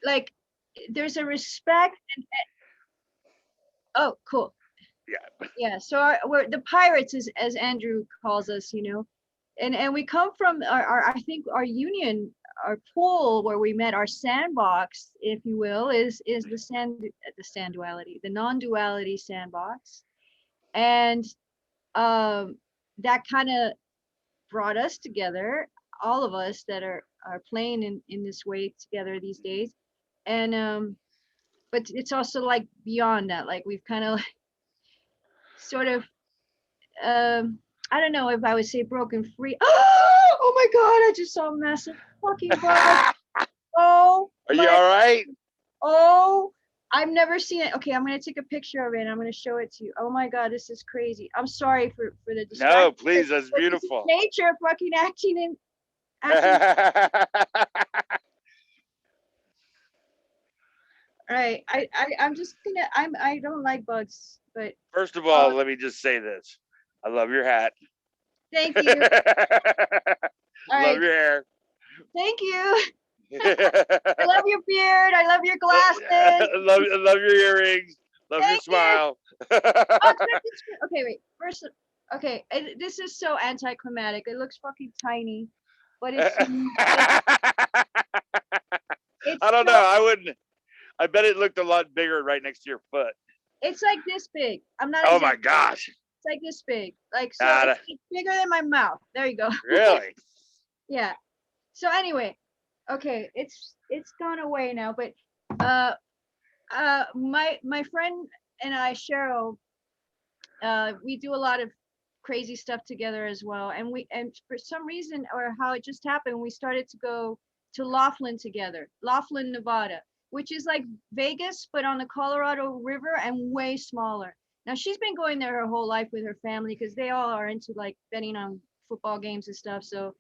like there's a respect and oh, cool. Yeah. Yeah, so we're the pirates, as Andrew calls us, and we come from our I think our union, our pool where we met, our sandbox, if you will, is the sand duality, the non-duality sandbox, and um, that kind of brought us together, all of us that are playing in this way together these days, and but it's also like beyond that, like we've kind of sort of um I don't know if I would say broken free. Oh my god, I just saw a massive fucking bug. Oh Are you my, all right? oh, I've never seen it. Okay, I'm gonna take a picture of it and I'm gonna show it to you. Oh my god, this is crazy. I'm sorry for the No, distraction, please. That's but this is beautiful. nature fucking acting. Right. I'm just gonna I don't like bugs, but First of oh, all, let me just say this. I love your hat. thank you. All Love right, your hair. thank you. I love your beard. I love your glasses. love your earrings. Love your Thank you. smile. Oh, check this. Okay, wait. First, okay, this is so anticlimactic. It looks fucking tiny, but it's I don't know. so I wouldn't. I bet it looked a lot bigger right next to your foot. it's like this big. I'm not Oh my exaggerating. gosh. It's like this big. Like so, Uh, it's bigger than my mouth. There you go. really? Yeah. So anyway, okay, it's gone away now, but uh my friend and I, Cheryl, we do a lot of crazy stuff together as well. And for some reason or how it just happened, we started to go to Laughlin together, Laughlin, Nevada, which is like Vegas, but on the Colorado River and way smaller. Now she's been going there her whole life with her family because they all are into like betting on football games and stuff. So,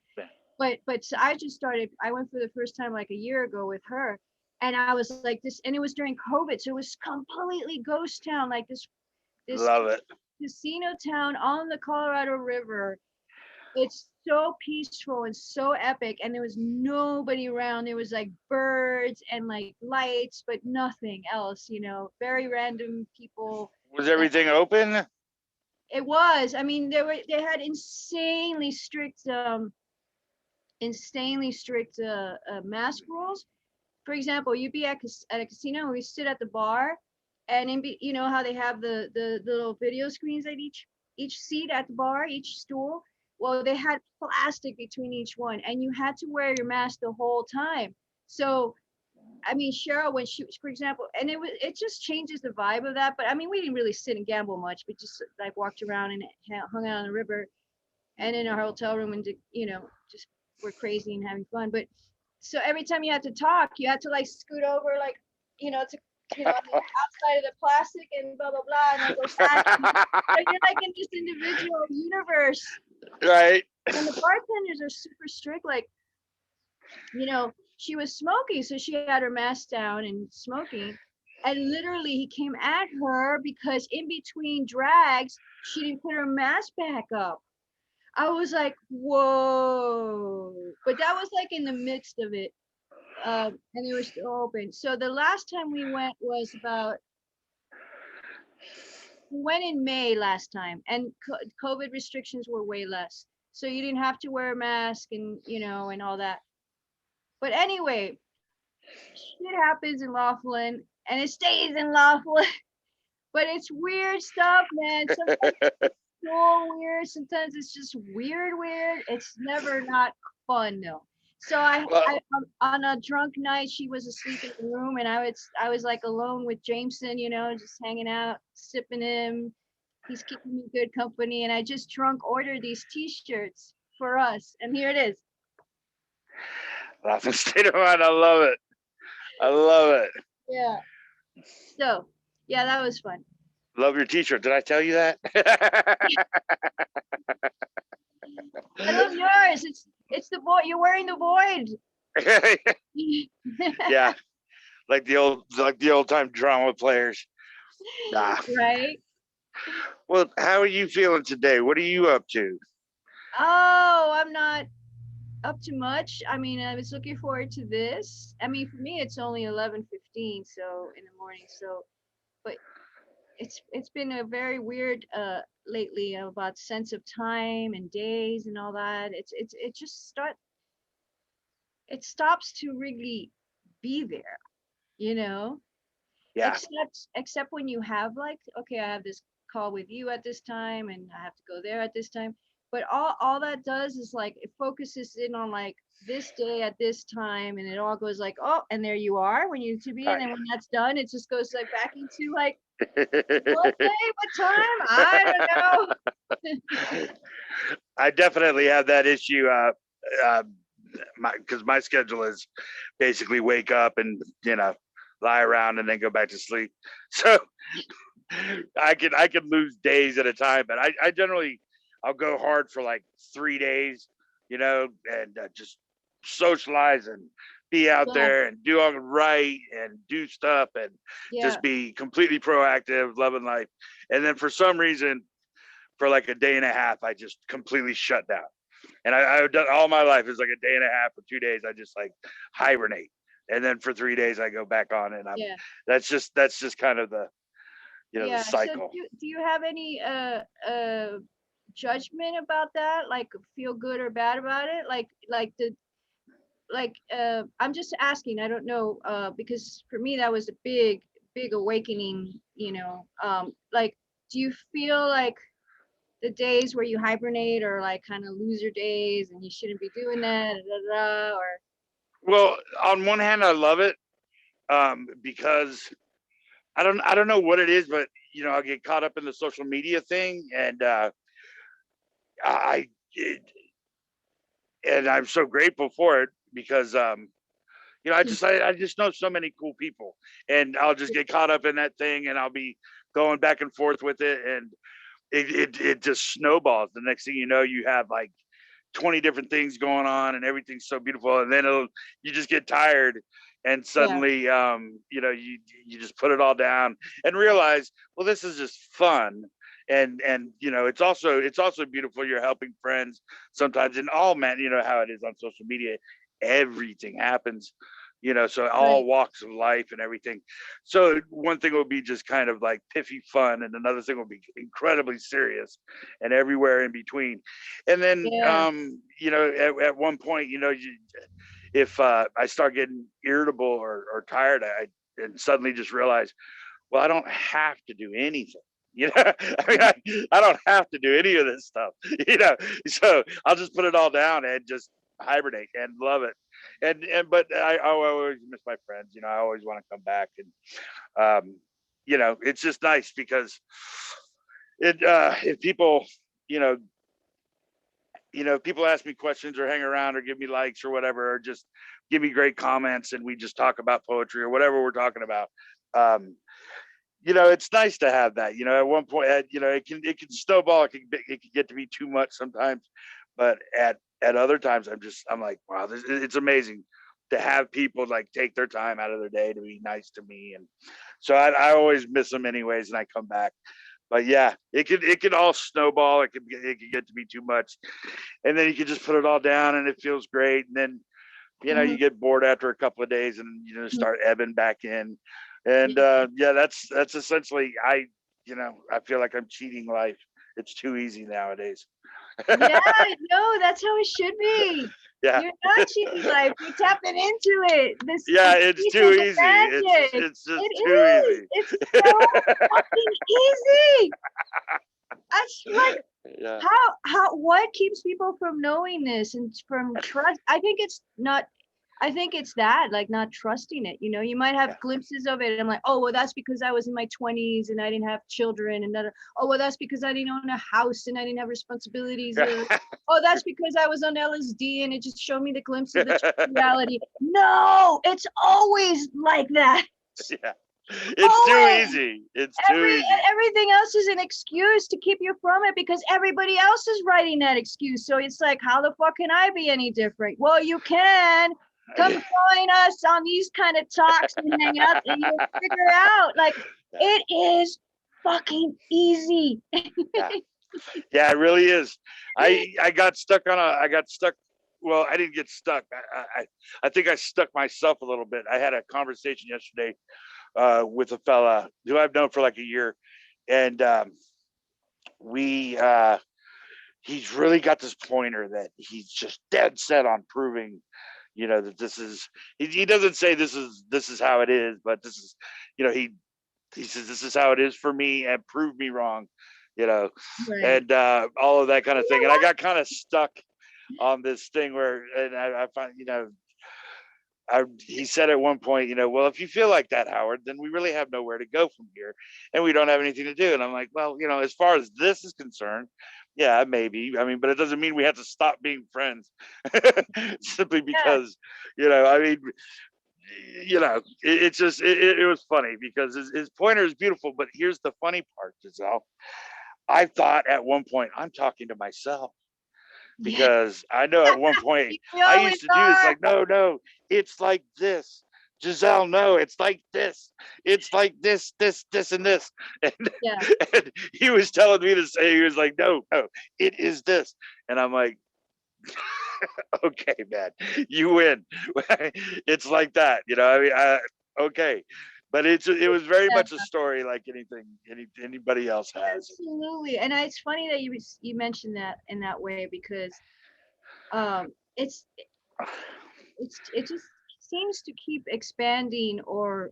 but so I just started. I went for the first time like a year ago with her, and I was like this, and it was during COVID, so it was completely ghost town, like this Love it. casino town on the Colorado River. It's so peaceful and so epic, and there was nobody around. There was like birds and like lights, but nothing else. Very random people. Was And everything open? it was. I mean, they had insanely strict mask rules. For example, you'd be at a casino and we sit at the bar, and you know how they have the little video screens at each seat at the bar, each stool. Well, they had plastic between each one, and you had to wear your mask the whole time. So I mean, Cheryl, when she, for example, and it just changes the vibe of that. But I mean, we didn't really sit and gamble much. We just like walked around and hung out on the river and in our hotel room and just were crazy and having fun. But so every time you had to talk, you had to like scoot over, like to on the outside of the plastic and blah blah blah, and then go back. So you're like in this individual universe, Right. and the bartenders are super strict. Like she was smoking, so she had her mask down and smoking. And literally, he came at her because in between drags, she didn't put her mask back up. I was like, whoa. But that was like in the midst of it. And they were still open. So the last time we went was we went in May last time, and COVID restrictions were way less. So you didn't have to wear a mask and all that. But anyway, shit happens in Laughlin and it stays in Laughlin. But it's weird stuff, man. Sometimes so weird. Sometimes it's just weird. It's never not fun though. So Well, on a drunk night, she was asleep in the room, and I was like alone with Jameson, just hanging out, sipping him. He's keeping me good company, and I just drunk ordered these T-shirts for us, and here it is. Laughing state of mind. I love it. I love it. Yeah. So yeah, that was fun. Love your t-shirt. Did I tell you that? I love yours. It's the void. You're wearing the void. Yeah, like the old time drama players. Nah. Right. Well, how are you feeling today? What are you up to? Oh, I'm not. up to much. I mean, I was looking forward to this. I mean, for me, it's only 11:15, so in the morning. So, but it's been a very weird lately about sense of time and days and all that. It just it stops to really be there, you know. Yeah. Except when you have like, okay, I have this call with you at this time and I have to go there at this time. But all that does is like it focuses in on like this day at this time, and it all goes like, oh, and there you are when you need to be, and Right. then when that's done, it just goes like back into like what day, what time? I don't know. I definitely have that issue. Uh, because my schedule is basically wake up and lie around and then go back to sleep. So I can lose days at a time, but I generally I'll go hard for like 3 days, and just socialize and be out Yeah, there and do all right and do stuff and yeah, just be completely proactive, loving life. And then for some reason, for like a day and a half, I just completely shut down. And I've done all my life is like a day and a half or 2 days. I just like hibernate, and then for 3 days I go back on, and yeah, that's just kind of the the yeah. So cycle. do you have any judgment about that? Like feel good or bad about it? Like the like I'm just asking, I don't know, because for me that was a big awakening, like do you feel like the days where you hibernate are like kind of loser days and you shouldn't be doing that, or Well, on one hand, I love it, because I don't know what it is, but I get caught up in the social media thing, and I it, and I'm so grateful for it because I just know so many cool people, and I'll just get caught up in that thing, and I'll be going back and forth with it, and it just snowballs. The next thing you know, you have like 20 different things going on, and everything's so beautiful, and then you just get tired, and yeah, suddenly you just put it all down and realize, well, this is just fun. And it's also beautiful. You're helping friends sometimes, and all, man, how it is on social media. Everything happens, so all right, walks of life and everything. So one thing will be just kind of like piffy fun, and another thing will be incredibly serious, and everywhere in between. And then yeah, at one point, if I start getting irritable or tired, I and suddenly just realize, well, I don't have to do anything. I mean, I don't have to do any of this stuff. So I'll just put it all down and just hibernate and love it. But I always miss my friends. I always want to come back, and it's just nice because if people, you know, people ask me questions or hang around or give me likes or whatever, or just give me great comments, and we just talk about poetry or whatever we're talking about. Um, it's nice to have that. At one point, it can snowball. It can get to be too much sometimes, but at other times, I'm like, wow, it's amazing to have people like take their time out of their day to be nice to me, and so I always miss them anyways, and I come back. But yeah, it could all snowball. It could get to be too much, and then you can just put it all down, and it feels great. And then mhm, you get bored after a couple of days, and mhm, start ebbing back in. And yeah. yeah, that's essentially, I feel like I'm cheating life. It's too easy nowadays. Yeah, no, that's how it should be. Yeah, You're not cheating life. You're tapping into it. yeah, This it's piece too of easy. It's advantage. it's just It too is. easy. It's so fucking easy. That's like Yeah, what keeps people from knowing this and from trust? I think it's that, like not trusting it. You might have yeah, glimpses of it. And I'm like, oh, well, that's because I was in my 20s and I didn't have children. And oh, well, that's because I didn't own a house and I didn't have responsibilities. Oh, that's because I was on LSD and it just showed me the glimpse of the true reality. No, it's always like that. yeah. It's too Always. easy. It's too easy. Everything else is an excuse to keep you from it because everybody else is writing that excuse. So it's like, how the fuck can I be any different? Well, you can. Come join us on these kind of talks and hang out, and you'll figure out like Yeah, it is fucking easy. yeah, yeah. It really is. I got stuck well, I didn't get stuck. I think I stuck myself a little bit. I had a conversation yesterday with a fella who I've known for like a year, and we he's really got this pointer that he's just dead set on proving, that this is. He doesn't say this is how it is, but this is, he says this is how it is for me, and prove me wrong, you know, Right. and all of that kind of You thing. know And I what? got kind of stuck on this thing where, and I find, he said at one point, well, if you feel like that, Howard, then we really have nowhere to go from here, and we don't have anything to do. And I'm like, well, as far as this is concerned, yeah, maybe. I mean, but it doesn't mean we have to stop being friends simply Yeah. because, I mean, it's just it was funny because his pointer is beautiful. But here's the funny part, Giselle. I thought at one point I'm talking to myself, Yeah. because I know at one point We I always used to do this, are. like, no, it's like this. Giselle, no, it's like this. It's like this, and this. And, Yeah. and he was telling me to say, he was like, no, it is this. And I'm like, okay, man, you win. It's like that, I mean, okay. But it was very Yeah. much a story like anybody else has. Absolutely. And it's funny that you mentioned that in that way because it's it just seems to keep expanding or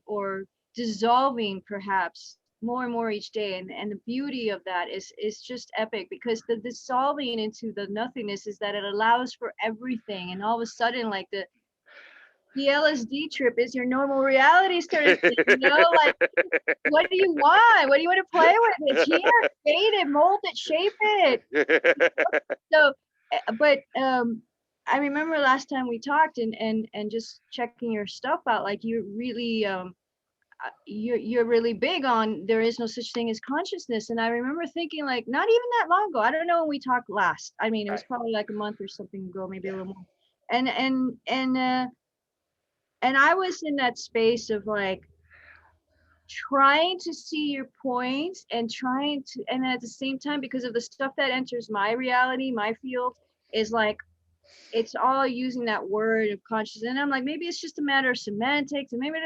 dissolving perhaps more and more each day, and the beauty of that is just epic because the dissolving into the nothingness is that it allows for everything, and all of a sudden like the LSD trip is your normal reality sort of thing, like what do you want? What do you want to play with? It's here, fade it, mold it, shape it. So, but I remember last time we talked and just checking your stuff out. Like you really you're really big on there is no such thing as consciousness. And I remember thinking like not even that long ago. I don't know when we talked last. I mean, it was Right. probably like a month or something ago, maybe a Yeah. little more. And I was in that space of like trying to see your points and trying to, and at the same time because of the stuff that enters my reality, my field is like it's all using that word of consciousness, and I'm like maybe it's just a matter of semantics, and maybe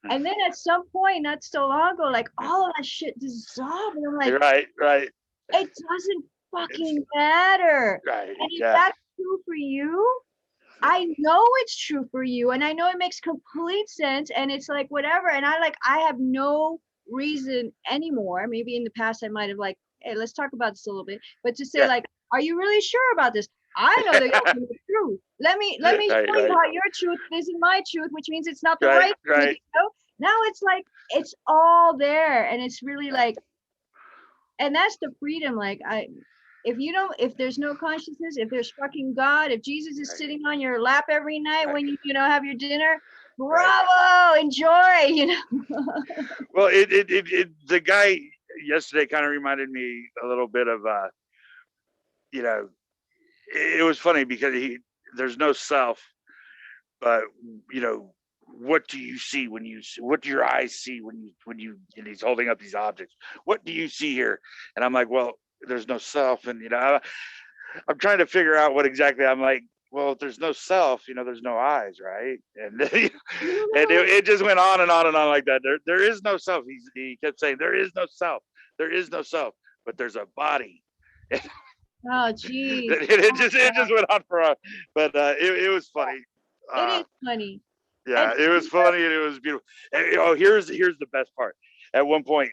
and then at some point not so long ago like all of that shit dissolved, and I'm like Right. Right. it doesn't It's fucking matter. right. And if Yeah. that's true for you, I know it's true for you, and I know it makes complete sense, and it's like whatever, and I have no reason anymore. Maybe in the past I might have like, hey, let's talk about this a little bit, but to say Yeah. like, are you really sure about this? I know the ultimate truth. Let me Right. show you Right. how your truth isn't my truth, which means it's not the Right. right truth. Right. Now it's like it's all there, and it's really Right. like, and that's the freedom. Like if you don't, if there's no consciousness, if there's fucking God, if Jesus is Right. sitting on your lap every night Right. when you have your dinner, Right. bravo, enjoy. Well, the guy yesterday kind of reminded me a little bit of, you know, it was funny because there's no self, but what do you see when what do your eyes see and he's holding up these objects? What do you see here? And I'm like, well, there's no self, and I'm trying to figure out what exactly. I'm like, well, if there's no self, there's no eyes, right? And and it just went on and on and on like that. There is no self. He kept saying there is no self, there is no self, but there's a body. Oh, geez. It just went on for a, but it was funny. It Uh, is funny. And yeah, it was funny and it was beautiful. And, here's the best part. At one point,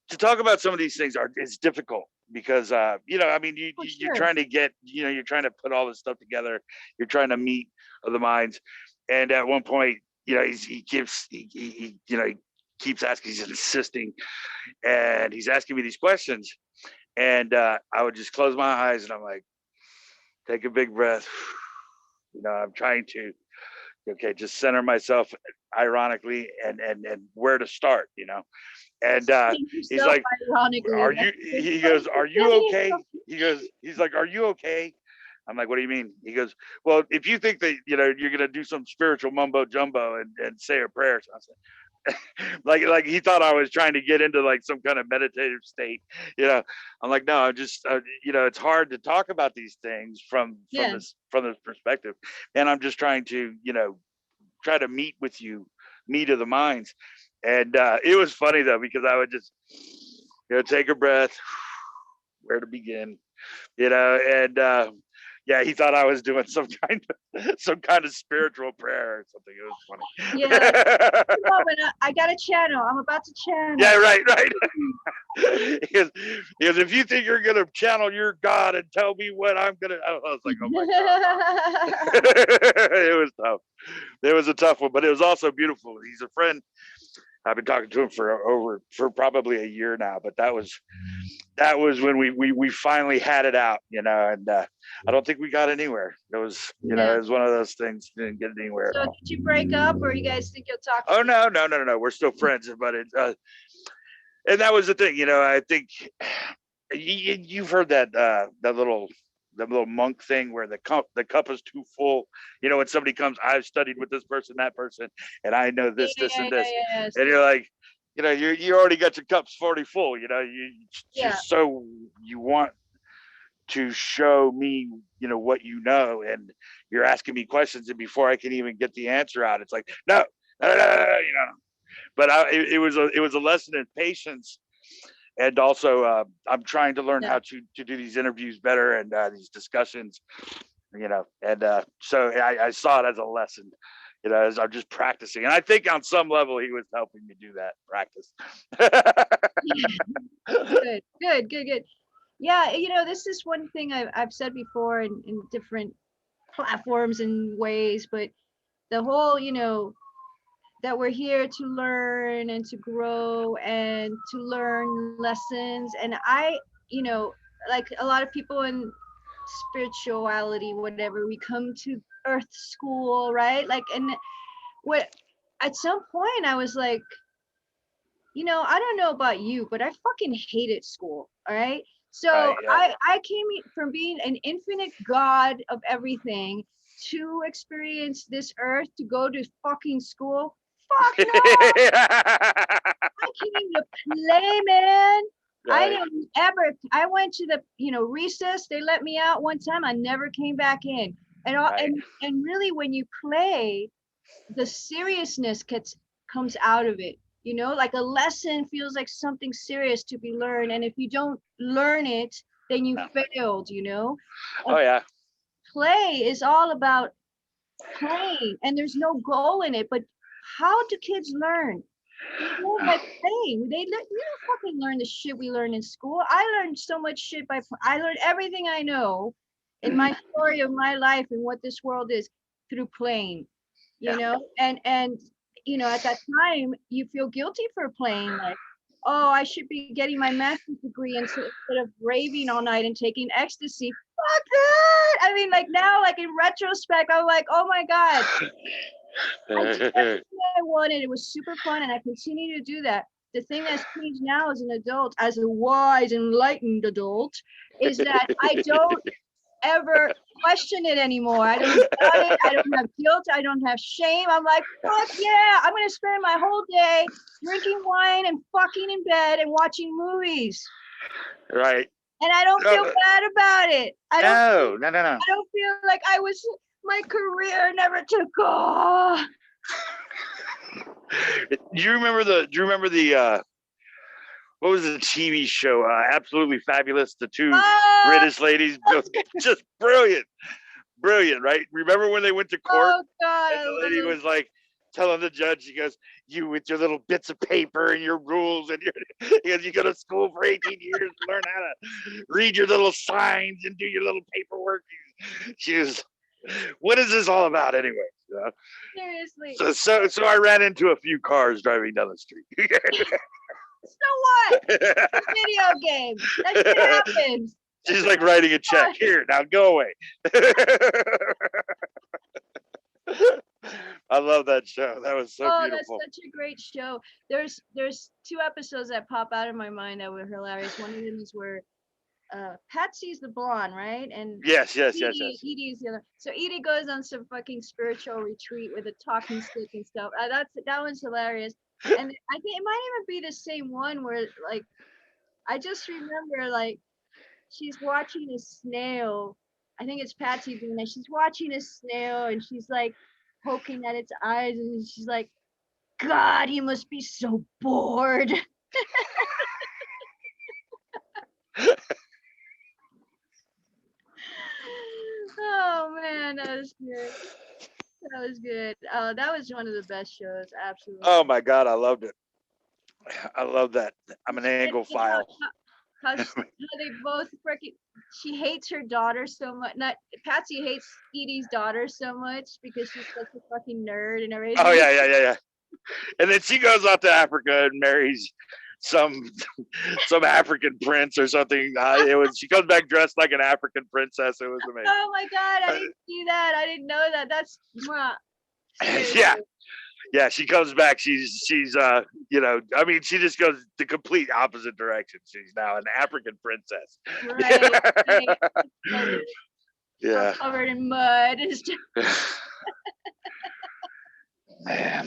to talk about some of these things is difficult because I mean for you're sure. trying to get you're trying to put all this stuff together. You're trying to meet the minds, and at one point, he keeps asking, he's insisting, and he's asking me these questions, and I would just close my eyes and I'm like, take a big breath. I'm trying to, okay, just center myself ironically, and where to start, and Seeing he's yourself like, ironically. are you, he goes, are you okay? He's like, are you okay? I'm like, what do you mean? He goes, well, if you think that, you're going to do some spiritual mumbo jumbo and say a prayer. So I said, like he thought I was trying to get into like some kind of meditative state. I'm like, no, I'm just, it's hard to talk about these things Yeah. from this perspective. And I'm just trying to, try to meet of the minds. And it was funny though, because I would just, take a breath, where to begin, and yeah, he thought I was doing some kind of spiritual prayer or something. It was Yeah. funny. Moment, I got a channel. I'm about to channel. Yeah, right. because, because if you think you're gonna channel your God and tell me what I'm gonna, I was like, oh my God. It was tough. It was a tough one, but it was also beautiful. He's a friend. I've been talking to him for probably a year now, but that was when we finally had it out, and I don't think we got anywhere. It was, Yeah. it was one of those things, didn't get anywhere So at all. did you break up, or you guys think you'll talk? Oh no, we're still friends, but and that was the thing, I think you've heard that little monk thing where the cup is too full. When somebody comes, I've studied with this person, that person, and I know Yeah, this, yeah, and yeah, this, yeah. and you're like, you already got your cups 40 full. You Yeah. just so you want to show me, what and you're asking me questions, and before I can even get the answer out, it's like, no, no, no, no, no, But it was a lesson in patience, and also I'm trying to learn Yeah. how to do these interviews better, and these discussions, and so I saw it as a lesson, as I'm just practicing, and I think on some level he was helping me do that practice. Good, good, good, good. Yeah, this is one thing I've said before in different platforms and ways, but the whole, that we're here to learn and to grow and to learn lessons. And like a lot of people in spirituality, whatever, we come to earth school, right? Like, and what at some point I was like, I don't know about you, but I fucking hated school. All right. So Right, yeah. I came from being an infinite God of everything to experience this earth to go to fucking school. Fuck no. I came to play, man. I Right, didn't ever. I went to the recess. They let me out one time. I never came back in. And all, right. and really, when you play, the seriousness comes out of it. Like a lesson feels like something serious to be learned, and if you don't learn it, then you No. failed. And Oh yeah. play is all about playing, and there's no goal in it. But how do kids learn? They learn by playing. We don't fucking learn the shit we learn in school. I learned so much shit I learned everything I know in my story of my life and what this world is through playing. Yeah. And at that time you feel guilty for playing, like, oh, I should be getting my master's degree instead of raving all night and taking ecstasy. Fuck that. I mean, like, now, like, in retrospect, I'm like, oh my God, I did everything I wanted. It was super fun, and I continue to do that. The thing that's changed now as an adult, as a wise, enlightened adult, is that I don't ever question it anymore. I don't doubt it. I don't have guilt. I don't have shame. I'm like, fuck yeah, I'm going to spend my whole day drinking wine and fucking in bed and watching movies. Right. And I don't feel No, bad about it. no. I don't feel like my career never took off. Do you remember the what was the TV show? Absolutely Fabulous. The two British ladies, just brilliant, right? Remember when they went to court, Oh God, and I the lady love was like telling the judge, she goes, "You with your little bits of paper and your rules, and you go to school for 18 years to learn how to read your little signs and do your little paperwork." She was, what is this all about anyway? seriously. So I ran into a few cars driving down the street. So what? It's a video game. That shit happens. She's like writing a check. Here, now go away. I love that show. That was so beautiful. That's such a great show. There's two episodes that pop out of my mind that were hilarious. One of them is where Patsy's the blonde, right? And Yes, yes, yes, yes. Edie is the other. So Edie goes on some fucking spiritual retreat with a talking stick and stuff. That one's hilarious. And I think it might even be the same one where like I just remember like she's watching a snail. I think it's Patsy doing that. She's watching a snail and she's like poking at its eyes and she's like, God, you must be so bored. Oh man, that was good. That was good. That was one of the best shows. Oh Absolutely. my God, I loved it. I love that. I'm an And Anglophile. how they both freaking. She hates her daughter so much. Not Patsy hates Edie's daughter so much because she's such a fucking nerd and Oh everything. yeah, yeah, yeah, yeah. And then she goes out to Africa and marries some some African prince or something. She comes back dressed like an African princess. It was amazing. Oh my god, I didn't see that. I didn't know that. That's seriously. Yeah, yeah. She comes back. She's I mean, she just goes the complete opposite direction. She's now an African princess. Right. Right. All Yeah. covered in mud and stuff. Man.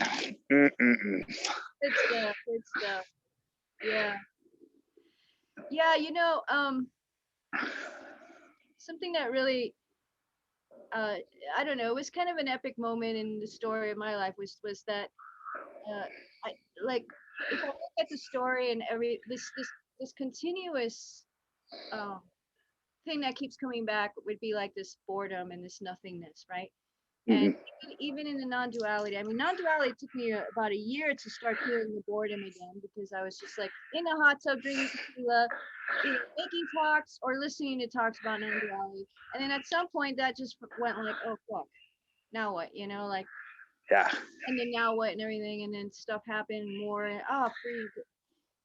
Mm-mm-mm. Good stuff. Good stuff. Yeah. Yeah, something that really uh I don't know, it was kind of an epic moment in the story of my life was that uh I like if I look at the story and every this continuous um thing that keeps coming back would be like this boredom and this nothingness, right? And Mhm. even in the non-duality, I mean, non-duality took me about a year to start feeling the boredom again because I was just like in a hot tub drinking tequila, either making talks or listening to talks about non-duality. And then at some point that just went like, oh fuck, now what? Like, Yeah. and then now what and everything, and then stuff happened more. And, oh, freeze.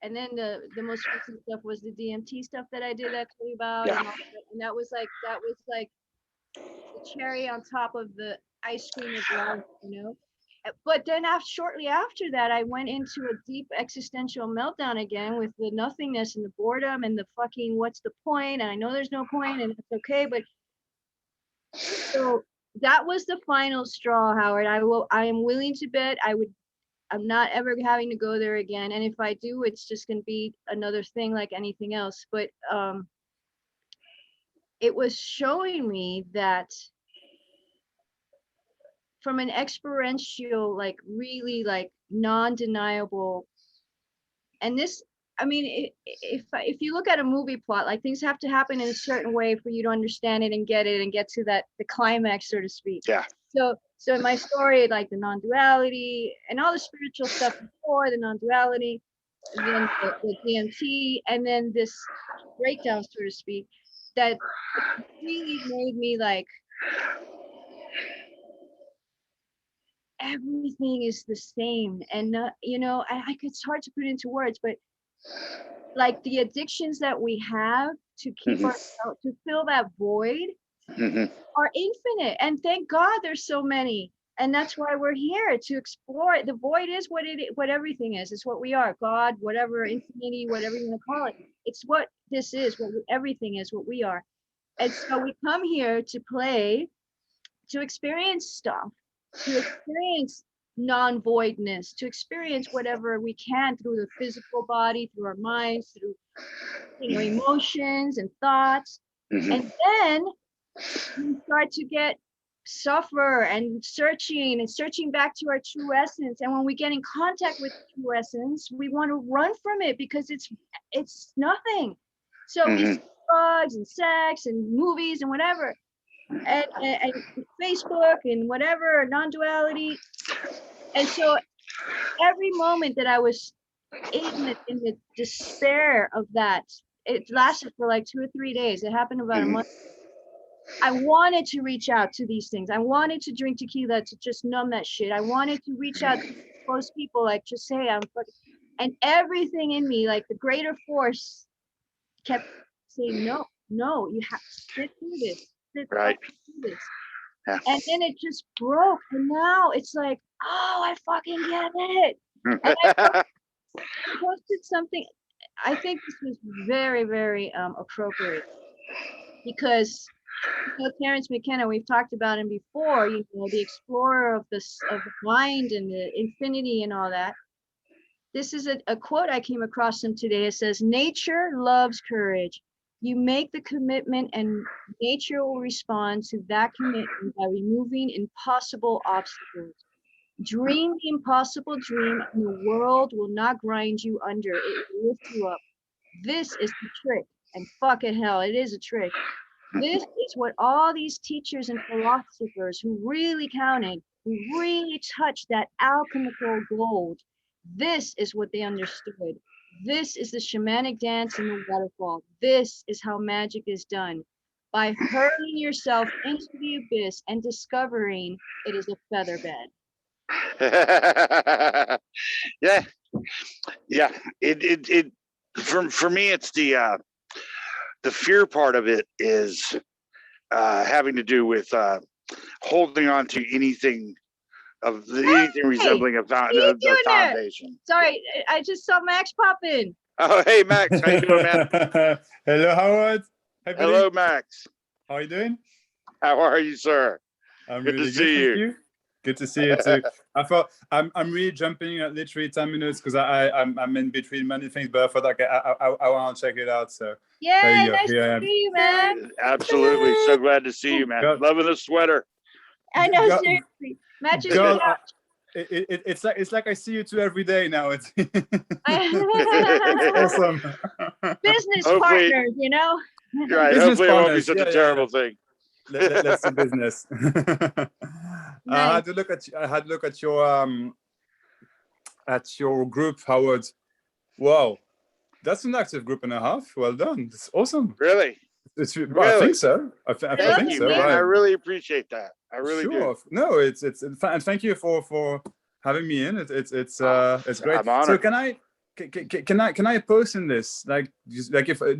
And then the most recent stuff was the DMT stuff that I did that I told you about, Yeah. and all that. And that was like the cherry on top of the ice cream of life. But then shortly after that, I went into a deep existential meltdown again with the nothingness and the boredom and the fucking what's the point? And I know there's no point and it's okay. But so that was the final straw, Howard. I am willing to bet I'm not ever having to go there again. And if I do, it's just gonna be another thing like anything else. But it was showing me that from an experiential, like really like non-deniable, and this, I mean, if you look at a movie plot, like things have to happen in a certain way for you to understand it and get to that the climax, so to speak. Yeah. So in my story, like the non-duality and all the spiritual stuff before the non-duality, then the DMT, and then this breakdown, so to speak, that really made me like everything is the same. And it's hard to put into words, but like the addictions that we have to keep Mhm. ourselves to fill that void Mhm. are infinite, and thank God there's so many. And that's why we're here to explore it. The void is what everything is. It's what we are, God, whatever, infinity, whatever you want to call it. It's what this is, everything is, what we are. And so we come here to play, to experience stuff, to experience non-voidness, to experience whatever we can through the physical body, through our minds, through emotions and thoughts. Mhm. And then we start to get suffer and searching back to our true essence. And when we get in contact with true essence, we want to run from it because it's nothing. So we Mhm. see drugs and sex and movies and whatever, and Facebook and whatever, non-duality. And so every moment that I was in the despair of that, it lasted for like 2 or 3 days. It happened about a Mhm. month. I wanted to reach out to these things. I wanted to drink tequila to just numb that shit. I wanted to reach out to close people, like just say I'm fucking, and everything in me, like the greater force, kept saying, no, no, you have to sit through this, sit Right. fucking through this. Yeah. And then it just broke. And now it's like, oh, I fucking get it. And I posted something. I think this was very, very appropriate because Terrence McKenna, we've talked about him before, the explorer of the mind and the infinity and all that. This is a quote I came across him today. It says, nature loves courage. You make the commitment and nature will respond to that commitment by removing impossible obstacles. Dream the impossible dream and the world will not grind you under. It will lift you up. This is the trick. And fuck it, hell, it is a trick. This is what all these teachers and philosophers who really counted, who really touched that alchemical gold, this is what they understood. This is the shamanic dance in the waterfall. This is how magic is done. By hurling yourself into the abyss and discovering it is a feather bed. Yeah, yeah. It for me, it's the fear part of it is having to do with holding on to anything anything resembling a foundation. Sorry, I just saw Max pop in. Oh, hey Max, how you doing, man? Hello, Howard. Hi, hello, Max. How are you doing? How are you, sir? I'm good really to see you. Thank you. Good to see you too. I thought I'm really jumping at literally 10 minutes because I'm in between many things, but I thought I want to check it out. So yeah, nice to see you, man. Absolutely, so glad to see you, man. God. Loving the sweater. I know, seriously. Matches God, it's like I see you two every day now. It's awesome. Business partners, you know. Right. Business hopefully, it won't be partners. such a terrible thing. Let's do business. Nice. I had to look at your group, Howard. Wow, that's an active group and a half. Well done. It's awesome. Really? Really? I think so. I think you, so. Man. Right. I really appreciate that. I really do. No, it's and thank you for having me in. It's great. I'm honored. So can I post in this if I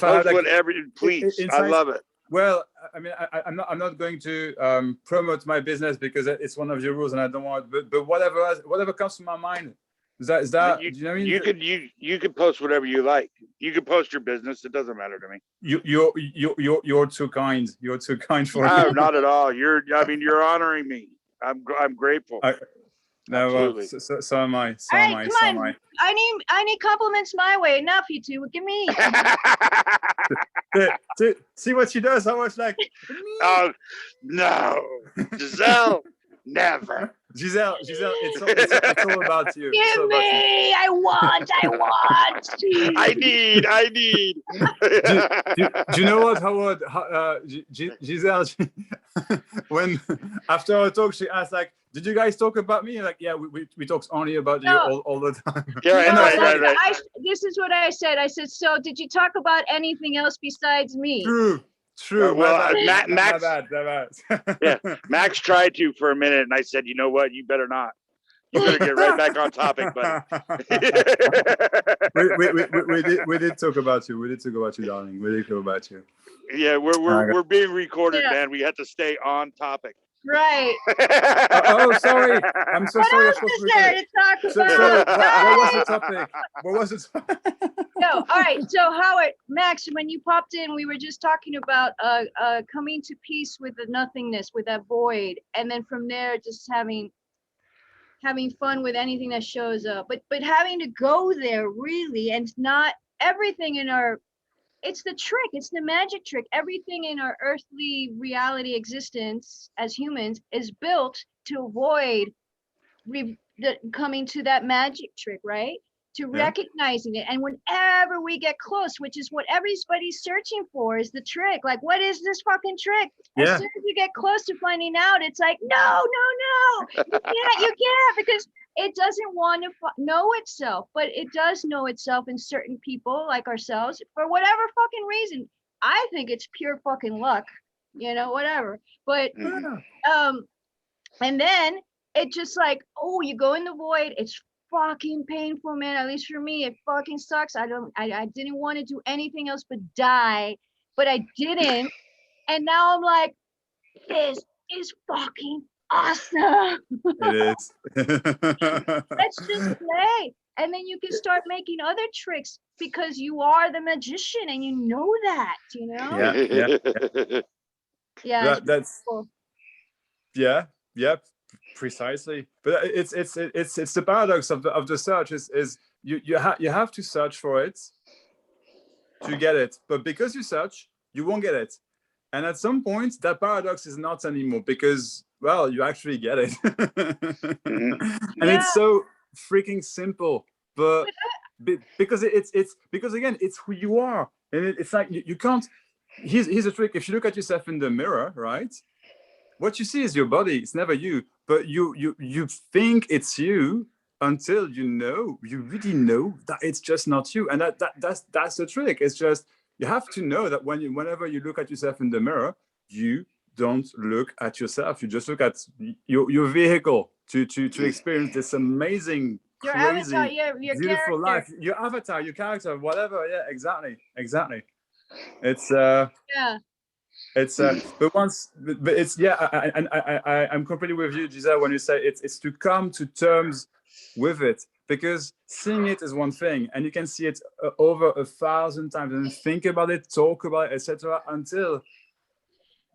have like whatever, please. I love it. Well, I mean, I'm not going to promote my business because it's one of your rules, and I don't want. But whatever comes to my mind, is that you know what I mean? You could post whatever you like. You can post your business. It doesn't matter to me. You're too kind. You're too kind for no, me. not at all. You're honoring me. I'm grateful. No, well, so am I. So all right, am I. come So on. am I. I need compliments my way. Enough, you two. Give me. See what she does. How much like? Oh no, Giselle, never. Giselle, it's all about you. Give me. I want. I need. Do you know what, Howard? Giselle, when after our talk, she asked like, "Did you guys talk about me?" Like, yeah, we talk only about you all the time. Yeah, right. This is what I said. I said, so did you talk about anything else besides me? True. Well, Max. My bad. Yeah, Max tried to for a minute, and I said, "You know what? You better not. You better get right back on topic, buddy." we did talk about you. We did talk about you, darling. We did talk about you. Yeah, we're being recorded, man. We have to stay on topic. Right. Sorry. I'm so sorry. What else is there to talk about? Sorry. What was the topic? What was it? No. All right. So Howard, Max, when you popped in, we were just talking about coming to peace with the nothingness, with that void, and then from there, just having fun with anything that shows up. But having to go there really, and not everything in our. It's the trick. It's the magic trick. Everything in our earthly reality existence as humans is built to avoid coming to that magic trick, right? To recognizing it. And whenever we get close, which is what everybody's searching for, is the trick. Like, what is this fucking trick? As soon as we get close to finding out, it's like, no. You can't, because it doesn't want to know itself, but it does know itself in certain people like ourselves for whatever fucking reason. I think it's pure fucking luck, whatever. But and then it just like, oh, you go in the void. It's fucking painful, man. At least for me, it fucking sucks. I didn't want to do anything else but die, but I didn't. And now I'm like, this is fucking awesome. It is. Let's just play. And then you can start making other tricks because you are the magician and you know that, you know? Yeah, it's That's cool. yeah, precisely. But it's the paradox of the search is you have to search for it to get it, but because you search, you won't get it. And at some point, that paradox is not anymore because, well, you actually get it. And Yeah. it's so freaking simple, but because it's because again, it's who you are, and it's like you can't. Here's a trick: if you look at yourself in the mirror, right, what you see is your body. It's never you, but you think it's you until you really know that it's just not you, and that's the trick. It's just you have to know that whenever you look at yourself in the mirror, you don't look at yourself. You just look at your vehicle to experience this amazing, Your avatar, crazy, your beautiful character. life. Your avatar, your character, whatever. Yeah, exactly. It's Yeah. it's but it's I'm completely with you, Giselle, when you say it's to come to terms with it, because seeing it is one thing and you can see it over 1,000 times and think about it, talk about it, etc., until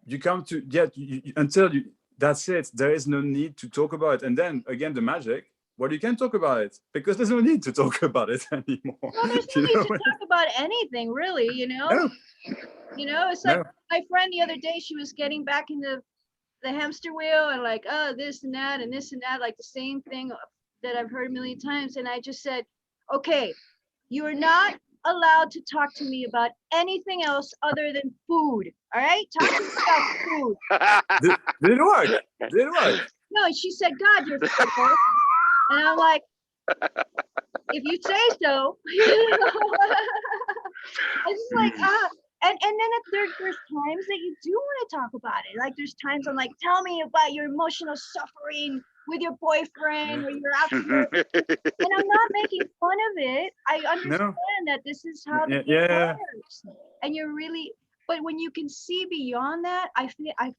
you come to until you that's it. There is no need to talk about it, and then again the magic. Well, you can talk about it because there's no need to talk about it anymore. Well, there's no need to talk about anything, really, you know? No. You know, it's like my friend the other day, she was getting back into the hamster wheel and like, oh, this and that and this and that, like the same thing that I've heard a million times. And I just said, okay, you are not allowed to talk to me about anything else other than food. All right? Talk to me about food. Did it work? Did it work? No, she said, God, you're fickle. And I'm like, if you say so. It's just like, and then there's times that you do want to talk about it. Like there's times I'm like, tell me about your emotional suffering with your boyfriend or your after. And I'm not making fun of it. I understand that this is how the game works. And you're really, but when you can see beyond that, I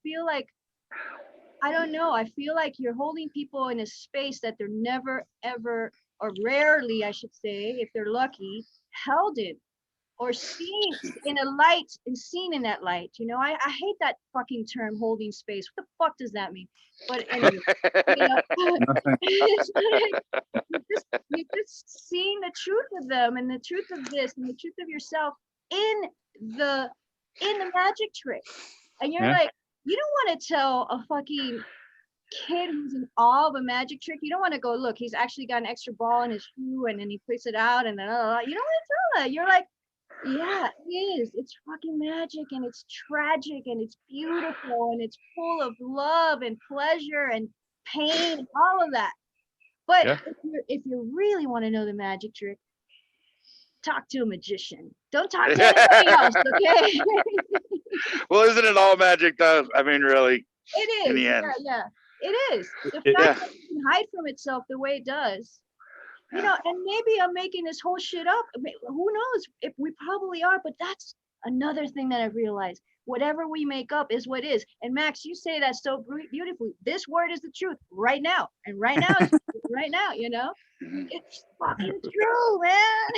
feel like, I don't know. I feel like you're holding people in a space that they're never, ever, or rarely, I should say, if they're lucky, held in or seen in a light and seen in that light. You know, I hate that fucking term, holding space. What the fuck does that mean? But anyway, you know, it's like, you just seeing the truth of them and the truth of this and the truth of yourself in the magic trick. And you're like, you don't want to tell a fucking kid who's in awe of a magic trick. You don't want to go, look, he's actually got an extra ball in his shoe and then he puts it out and then you don't want to tell that. You're like, yeah, it is. It's fucking magic and it's tragic and it's beautiful and it's full of love and pleasure and pain, all of that. But if you really want to know the magic trick, talk to a magician. Don't talk to anybody else, okay? Well, isn't it all magic though? I mean, really. It is. In the end. Yeah. It is. The fact that it can hide from itself the way it does. You know, and maybe I'm making this whole shit up. Who knows? If we probably are, but that's another thing that I've realized. Whatever we make up is what is. And Max, you say that so beautifully. This word is the truth right now. And right now is right now, you know? It's fucking true, man.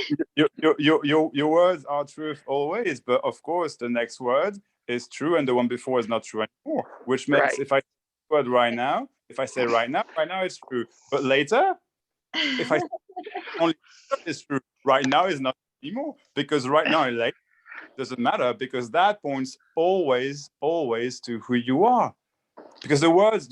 Your words are truth always, but of course the next word is true and the one before is not true anymore. Which makes if I say the word right now, if I say right now it's true. But later, if I say only is true, right now is not anymore. Because right now and later doesn't matter, because that points always to who you are. Because the words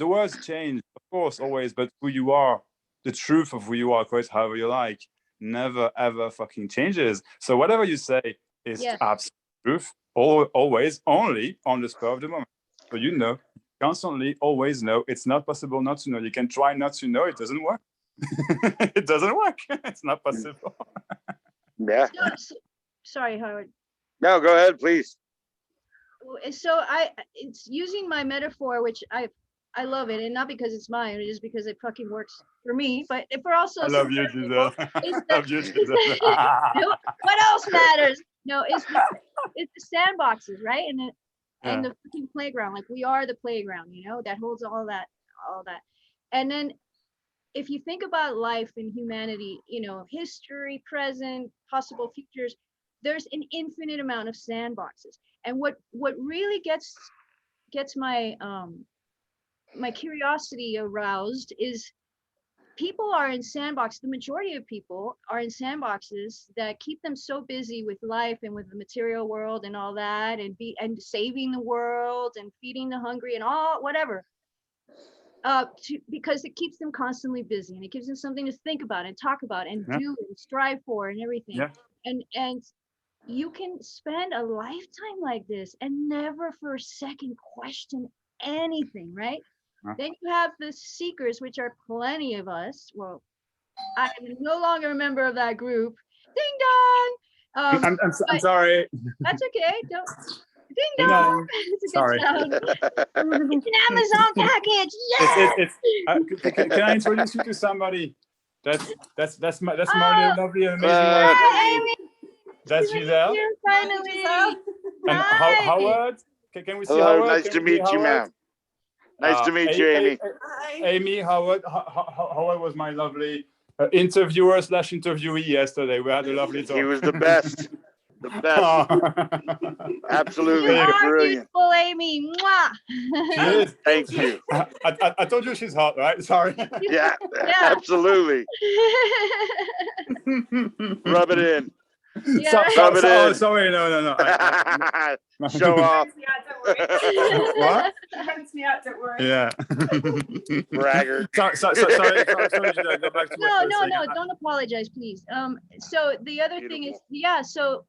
change, of course, always, but who you are, the truth of who you are, call it however you like, never ever fucking changes. So whatever you say is absolute truth, always, only on the spur of the moment. So you know, constantly, always know. It's not possible not to know. You can try not to know, it doesn't work. It doesn't work. It's not possible. Yeah. Sorry, Howard. No, go ahead, please. So it's using my metaphor, which I love it, and not because it's mine, just because it fucking works for me. But for also, I love you, Giselle. What else matters? No, it's the sandboxes, right? And the fucking playground. Like we are the playground, you know, that holds all that. And then if you think about life and humanity, you know, history, present, possible futures, there's an infinite amount of sandboxes. And what really gets my my curiosity aroused is people are in sandboxes. The majority of people are in sandboxes that keep them so busy with life and with the material world and all that, and saving the world and feeding the hungry and all whatever. Because it keeps them constantly busy and it gives them something to think about and talk about and do and strive for and everything. Yeah. And you can spend a lifetime like this and never for a second question anything, right? Then you have the seekers, which are plenty of us. Well, I am no longer a member of that group. Ding dong. I'm sorry. That's okay. Don't. Ding Ding dong. dong. It's a Sorry. good sound. It's an Amazon package. Yes. Can I introduce you to somebody? That's my Oh, lovely and amazing wife. hi, Amy. That's Giselle. Here, finally. And Hi. Howard. Can we see Hello, Howard? nice Can to we see meet you, Howard? ma'am. Nice to meet you, Amy. Amy, Howard. Howard was my lovely interviewer / interviewee yesterday. We had a lovely talk. He was the best. The best. Absolutely You are brilliant. beautiful, Amy. Mwah. She is. Thank you. I told you she's hot, right? Sorry. Yeah, absolutely. Rub it in. Yeah. Rub it in. Oh, sorry. No. Show off. What? She hunts me out, don't worry. Yeah. Braggart. Sorry, Giselle, go back to what you were No, saying. don't apologize, please. So the other thing is, yeah, so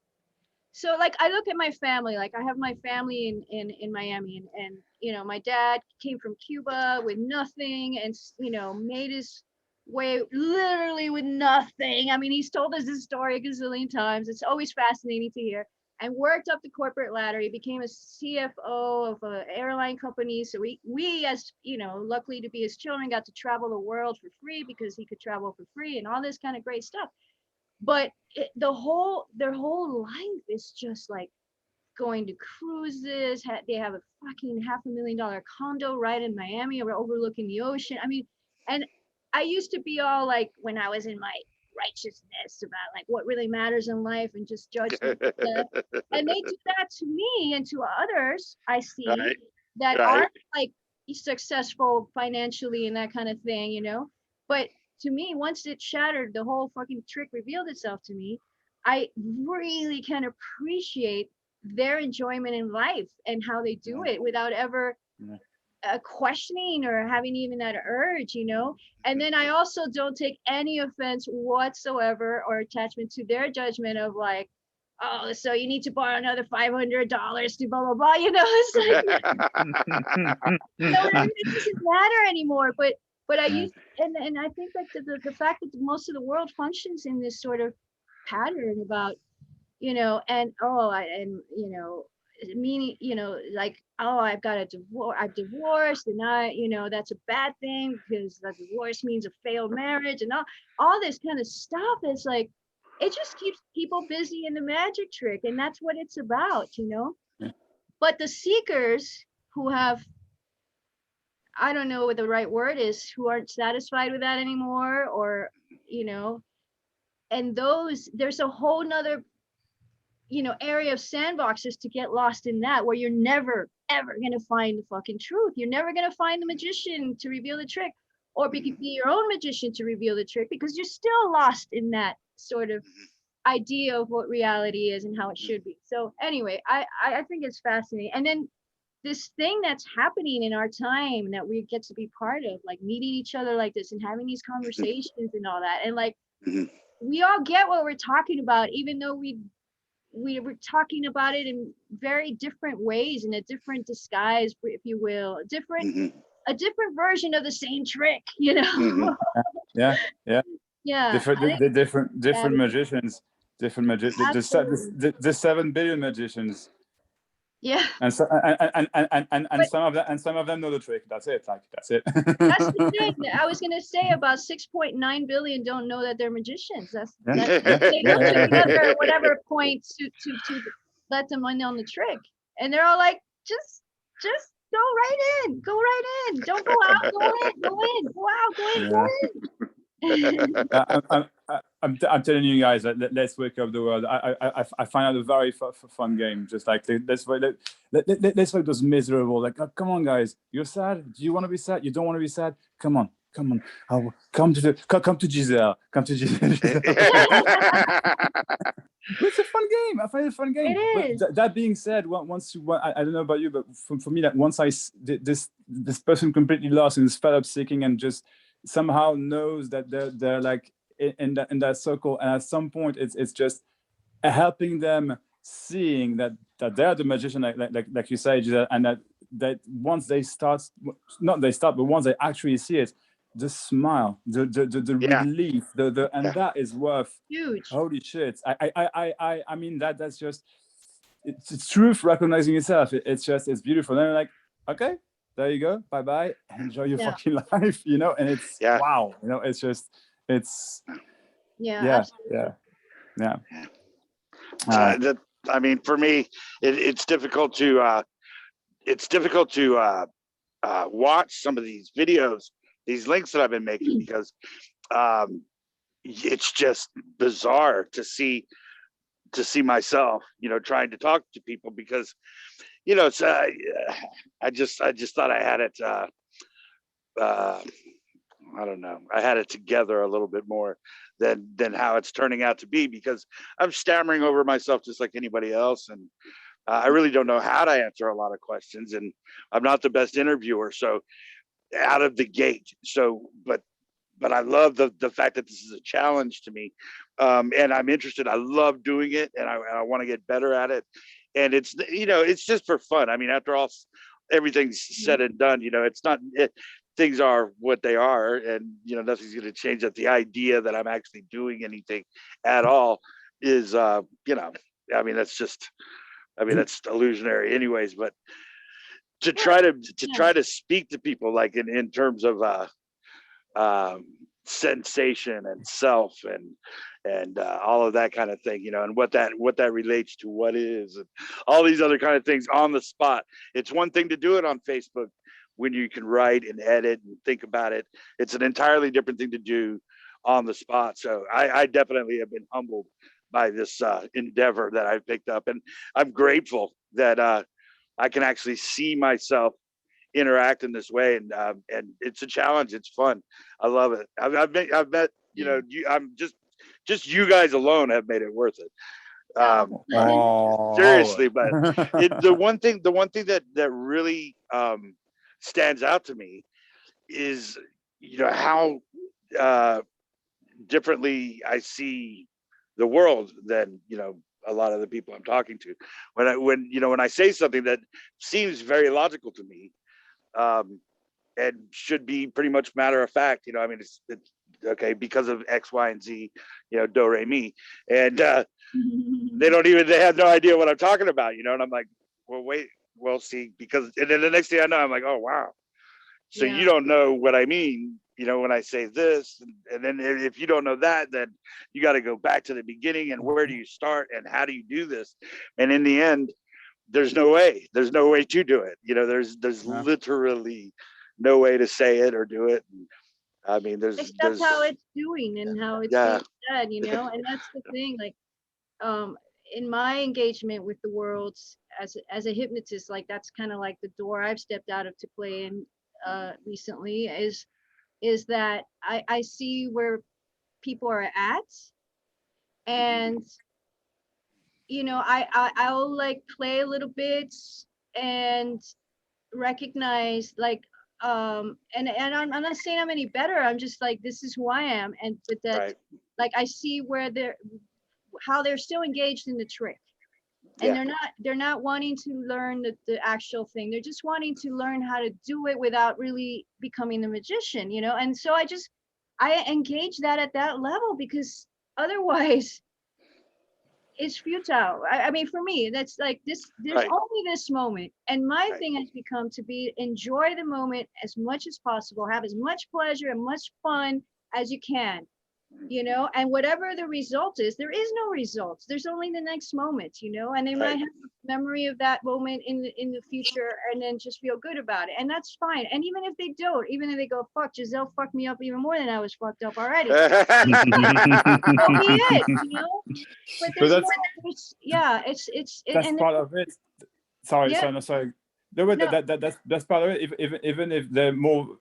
like I look at my family, like I have my family in Miami, and you know, my dad came from Cuba with nothing and you know, made his way literally with nothing. I mean, he's told us this story a gazillion times. It's always fascinating to hear. And worked up the corporate ladder. He became a CFO of an airline company. So we, as you know, luckily to be his children, got to travel the world for free because he could travel for free and all this kind of great stuff. But their whole life is just like going to cruises. They have a fucking $500,000 condo right in Miami, overlooking the ocean. I mean, and I used to be all like, when I was in my righteousness about like what really matters in life and just judgment stuff. And they do that to me and to others I see that aren't like successful financially and that kind of thing, you know. But to me, once it shattered, the whole fucking trick revealed itself to me. I really can appreciate their enjoyment in life and how they do it without ever questioning or having even that urge, you know. And then I also don't take any offense whatsoever or attachment to their judgment of like, oh, so you need to borrow another $500 to blah blah blah, you know. It's like, no, it doesn't matter anymore. But I use, and I think like the fact that most of the world functions in this sort of pattern about, you know, and you know, meaning, you know, like, oh, I've got a divorce, I've divorced, and I, you know, that's a bad thing because the divorce means a failed marriage and all this kind of stuff. It's like, it just keeps people busy in the magic trick, and that's what it's about, you know. But the seekers who have, I don't know what the right word is, who aren't satisfied with that anymore, or, you know, and those, there's a whole nother, you know, area of sandboxes to get lost in, that where you're never ever gonna find the fucking truth. You're never gonna find the magician to reveal the trick, or be your own magician to reveal the trick, because you're still lost in that sort of idea of what reality is and how it should be. So anyway, I think it's fascinating. And then this thing that's happening in our time that we get to be part of, like meeting each other like this and having these conversations and all that, and like we all get what we're talking about, even though we were talking about it in very different ways, in a different disguise, if you will, a different version of the same trick, you know. Yeah. Different magicians, the 7 billion magicians. Yeah. And so and some of them know the trick. That's it. That's it. That's the thing. I was gonna say about 6.9 billion don't know that they're magicians. They look at each other at whatever point to let them in on the trick, and they're all like, just go right in, go right in. Don't go out, go in, go in, go out, go in, go in. I'm telling you guys that let's wake up the world. I find out a very fun game. Just like let's make those miserable. Like, oh, come on, guys, you're sad. Do you want to be sad? You don't want to be sad? Come on, come on. Come to Giselle. Come to Giselle. It's a fun game. I find it a fun game. It is. But that being said, I don't know about you, but for me, that once this person completely lost and is fed up seeking and just somehow knows that they're like in that circle, and at some point it's just helping them seeing that they're the magician, like you say, Giselle, and that once they start, not they start, but once they actually see it, the smile, the relief, and that is worth Huge. holy shit. I mean that's just it's truth recognizing itself. It's beautiful. And they're like, okay, there you go, bye, enjoy your fucking life, and it's wow, it's just it's yeah. I mean, for me, it's difficult to watch some of these videos, these links that I've been making, because it's just bizarre to see myself, trying to talk to people, because it's I just thought I had it I don't know, I had it together a little bit more than how it's turning out to be, because I'm stammering over myself just like anybody else, and I really don't know how to answer a lot of questions, and I'm not the best interviewer, so out of the gate. So but I love the fact that this is a challenge to me, and I'm interested. I love doing it, and I want to get better at it, and it's just for fun. I mean, after all, everything's said and done, it's not things are what they are, and nothing's going to change that. The idea that I'm actually doing anything at all is I mean, that's illusionary anyways. But to try to speak to people, like in terms of sensation and self and all of that kind of thing, and what that relates to what is, and all these other kind of things on the spot. It's one thing to do it on Facebook when you can write and edit and think about it. It's an entirely different thing to do on the spot. So I definitely have been humbled by this endeavor that I've picked up, and I'm grateful that I can actually see myself interact in this way, and it's a challenge. It's fun. I love it. I've met I'm just you guys alone have made it worth it. Seriously, but the one thing that really stands out to me is how differently I see the world than a lot of the people I'm talking to. When I say something that seems very logical to me, and should be pretty much matter of fact, I mean, it's okay because of X, Y, and Z, do, re, mi, and they have no idea what I'm talking about, and I'm like, well, wait, well, see, because, and then the next thing I know, I'm like, oh, wow. So you don't know what I mean, when I say this, and then if you don't know that, then you got to go back to the beginning, and where do you start, and how do you do this? And in the end, there's no way to do it. There's literally no way to say it or do it. I mean, there's how it's doing and how it's being said, and that's the thing. Like, in my engagement with the world as a hypnotist, like that's kind of like the door I've stepped out of to play in recently, is that I see where people are at, and I'll like play a little bit and recognize, like, and I'm not saying I'm any better. I'm just like, this is who I am, and but that like I see where how they're still engaged in the trick, and they're not wanting to learn the actual thing. They're just wanting to learn how to do it without really becoming the magician, and so I engage that at that level, because otherwise it's futile. I mean, for me, that's like this, there's only this moment. And my thing has become to enjoy the moment as much as possible, have as much pleasure and much fun as you can. you know, and whatever the result is, there is no results. There's only the next moment, you know, and they might Right. have a memory of that moment in the future and then just feel good about it. And that's fine. And even if they don't, even if they go, fuck, Giselle fucked me up even more than I was fucked up already. So be it, you know? But But there's no, yeah, that's and part of it. Sorry, yeah, no, sorry. No, but no, that's part of it. Even if they're more,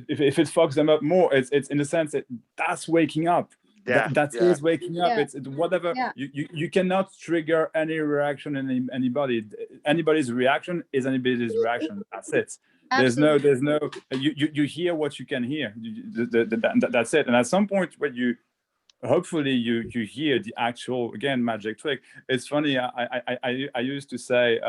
if it fucks them up more, it's in the sense that that's waking up. Yeah, That yeah. is waking up. yeah, It's whatever. yeah, You cannot trigger any reaction in anybody. Anybody's reaction is anybody's reaction. That's it. absolutely. There's no. You hear what you can hear. That's it. And at some point when you hopefully you hear the actual again magic trick. It's funny. I used to say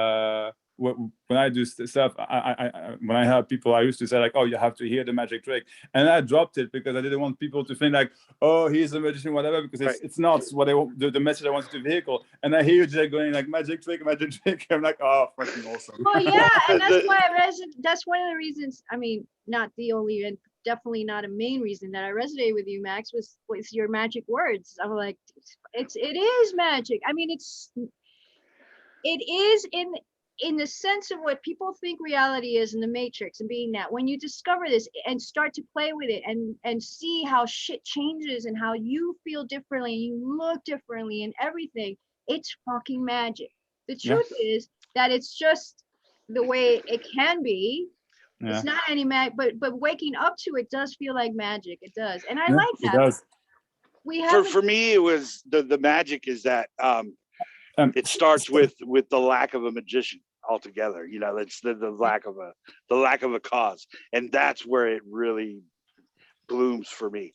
when I do stuff, when I help people, I used to say like, oh, you have to hear the magic trick, and I dropped it because I didn't want people to think like, oh, he's a magician, whatever, because Right. it's not what the message I wanted to vehicle. And I hear you just going like magic trick, magic trick. I'm like, oh, fucking awesome. Well, yeah, and that's why that's one of the reasons. I mean, not the only, and definitely not a main reason that I resonated with you, Max, was your magic words. I'm like, it is magic. I mean, it is in the sense of what people think reality is in the Matrix and being that. When you discover this and start to play with it and see how shit changes and how you feel differently, you look differently and everything, it's fucking magic. The truth is that it's just the way it can be. Yeah. It's not any but waking up to it does feel like magic. It does, and I Yeah, like it that. does. We have For me, it was the magic is that it starts with the lack of a magician altogether. You know, it's the lack of a cause, and that's where it really blooms for me.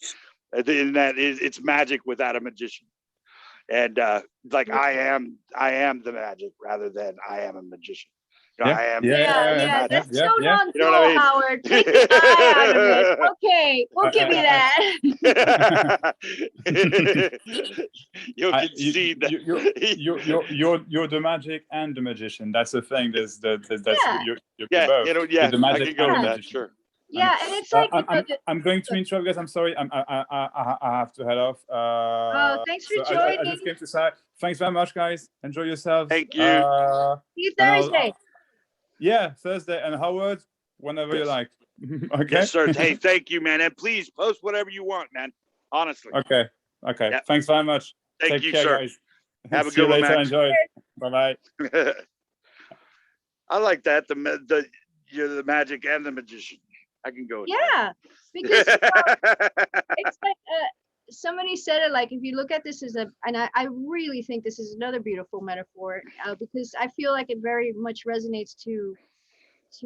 And that is, it's magic without a magician, and like I am the magic rather than I am a magician. You know, I am yeah, magic. that's so non-dual, You know what I mean? Howard. Take the I out of it. Okay, we'll give you that. You can see that. You're the magic and the magician. That's the thing. That's Yeah. you're Yeah, both. you know, You're yeah, the I magic can go and with the that. magician. Sure. Yeah, and it's like I'm going to interrupt, guys. I'm sorry. I have to head off. oh, thanks for So joining. I just came to say thanks very much, guys. Enjoy yourselves. Thank you. See you Thursday. Yeah, Thursday. And Howard, whenever you like. Okay. Yes, sir. Hey, thank you, man. And please post whatever you want, man. Honestly. Okay. Yep. Thanks very much. Thank Take you, care, sir. guys. Have a See you good one, later. Max. Enjoy. Bye-bye. I like that. You're the magic and the magician. I can go with Yeah, because it's like somebody said it like if you look at this as and I really think this is another beautiful metaphor because I feel like it very much resonates to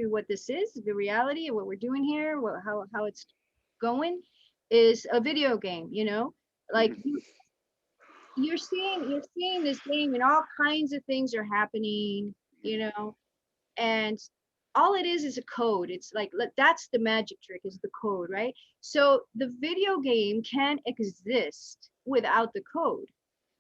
what this is, the reality of what we're doing here, how it's going, is a video game. You know, like you're seeing this game and all kinds of things are happening. You know, and all it is a code. It's like that's the magic trick, is the code, right? So the video game can exist without the code,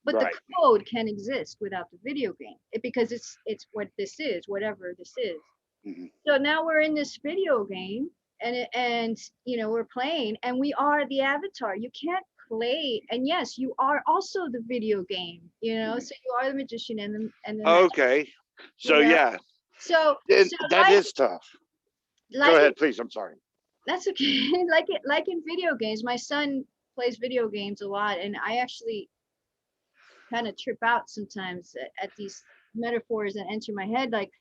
but Right. the code can exist without the video game because it's what this is, whatever this is. Mhm. So now we're in this video game and you know we're playing and we are the avatar. You can't play, and yes, you are also the video game, you know, so you are the magician and the Okay. So you know? yeah, so that is tough. Go ahead, please. I'm sorry. That's okay. like in video games, my son plays video games a lot, and I actually kind of trip out sometimes at these metaphors that enter my head. Like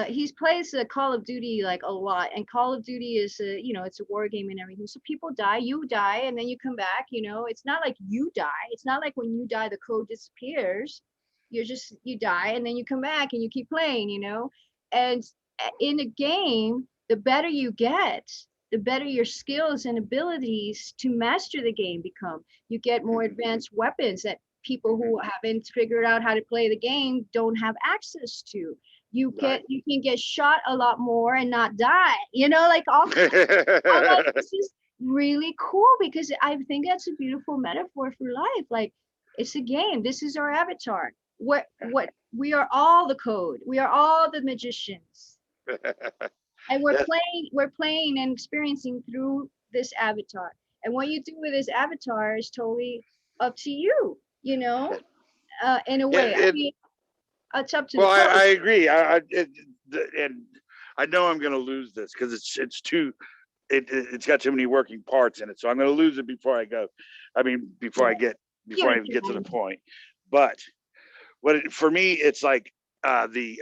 he plays Call of Duty like a lot, and Call of Duty is you know, it's a war game and everything. So people die, you die, and then you come back. You know, it's not like you die. It's not like when you die the code disappears. You die and then you come back and you keep playing. You know, and in a game, the better you get, the better your skills and abilities to master the game become. You get more advanced weapons that people who haven't figured out how to play the game don't have access to. You can get shot a lot more and not die. You know, like all this is really cool because I think that's a beautiful metaphor for life. Like it's a game. This is our avatar. What we are all the code. We are all the magicians. And we're playing and experiencing through this avatar. And what you do with this avatar is totally up to you, you know, in a way. I it, mean, it's up to the well, I coach. agree. And I know I'm going to lose this because it's too it's got too many working parts in it. So I'm going to lose it before I go. I mean, Yeah, give before I it even a get to the try. point. But for me, it's like the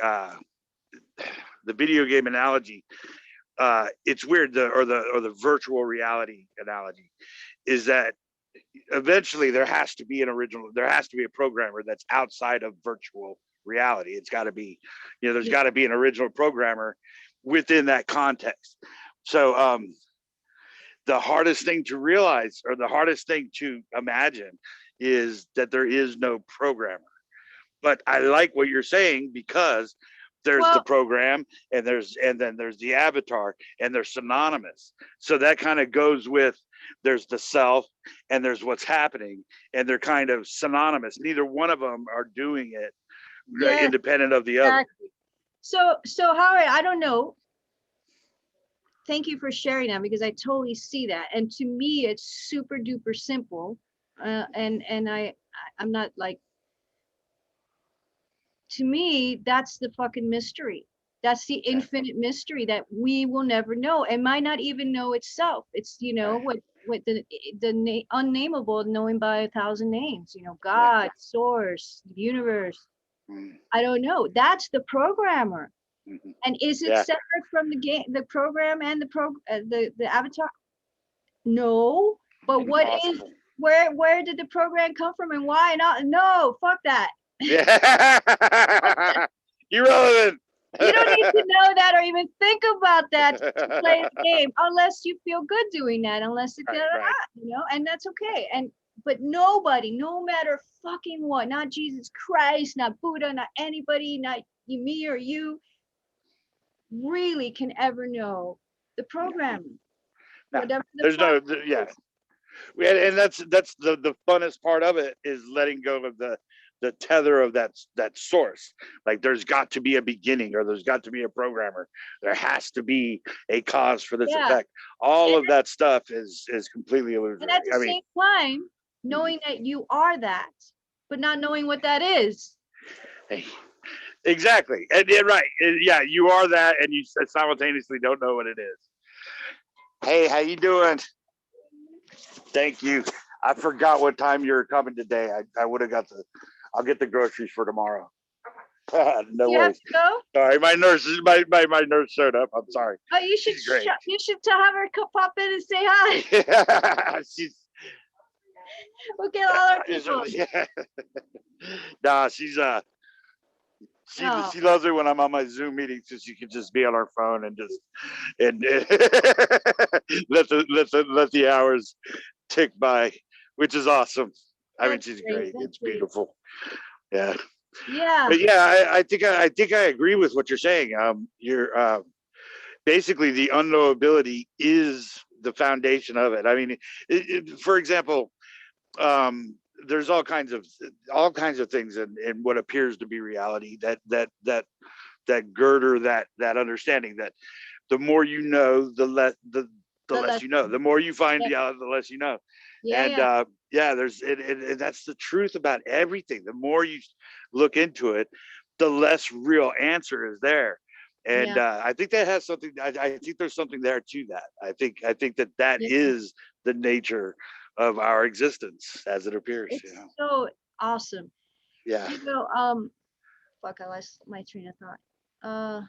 video game analogy. It's weird. The virtual reality analogy is that eventually there has to be a programmer that's outside of virtual reality. It's got to be, there's Yeah. got to be an original programmer within that context. So the hardest thing to realize, or the hardest thing to imagine, is that there is no programmer. But I like what you're saying, because there's the Well, program, and then there's the avatar, and they're synonymous. So that kind of goes with, there's the self and there's what's happening, and they're kind of synonymous. Neither one of them are doing it yes, independent of the other. exactly. So Howard, I don't know. Thank you for sharing that, because I totally see that. And to me, it's super duper simple. And I'm not like, to me, that's the fucking mystery. That's the infinite mystery that we will never know, and might not even know itself. It's, Right. what the unnameable, knowing by 1,000 names, Yeah. God, source, universe. Mhm. I don't know. That's the programmer. Mhm. And is it Yeah. separate from the game, the program, and the avatar? No. But what is, Impossible. where did the program come from, and why? No, fuck that. Yeah. Irrelevant. You don't need to know that or even think about that to play the game, unless you feel good doing that, unless it's, Right. and that's okay. But nobody, no matter fucking what, not Jesus Christ, not Buddha, not anybody, not me or you, really can ever know the programming, No, whatever the there's fuck no, it yeah. is. And that's the funnest part of it, is letting go of the tether of that source. Like, there's got to be a beginning, or there's got to be a programmer. There has to be a cause for this Yeah. effect. All And, of that stuff is completely and at illusory. the I mean, same time, knowing that you are that, but not knowing what that is. hey, exactly. And right. Yeah, you are that, and you simultaneously don't know what it is. Hey, how you doing? Thank you. I forgot what time you're coming today. I would have I'll get the groceries for tomorrow. No You have worries. to go. Sorry, my nurse showed up. I'm sorry. Oh, you should She's great. have her pop in and say hi. She's We'll get all our people. yeah. Nah, Oh, she loves it when I'm on my Zoom meetings, so she can just be on her phone and just and let the hours tick by, which is awesome. I mean, that's she's great. great. That's It's great. beautiful. Yeah. Yeah. But yeah, I think I agree with what you're saying. You're basically, the unknowability is the foundation of it. I mean, for example, there's all kinds of things in what appears to be reality that girder that understanding that the more you know, the The less you lesson. know. The more you find Yeah. out, the less you know. Yeah. And Yeah. yeah, and that's the truth about everything. The more you look into it, the less real answer is there. And Yeah. I think that has something. I think there's something there to that. I think that Yeah. is the nature of our existence as it appears. It's so awesome. Yeah. Fuck, I lost my train of thought. Uh,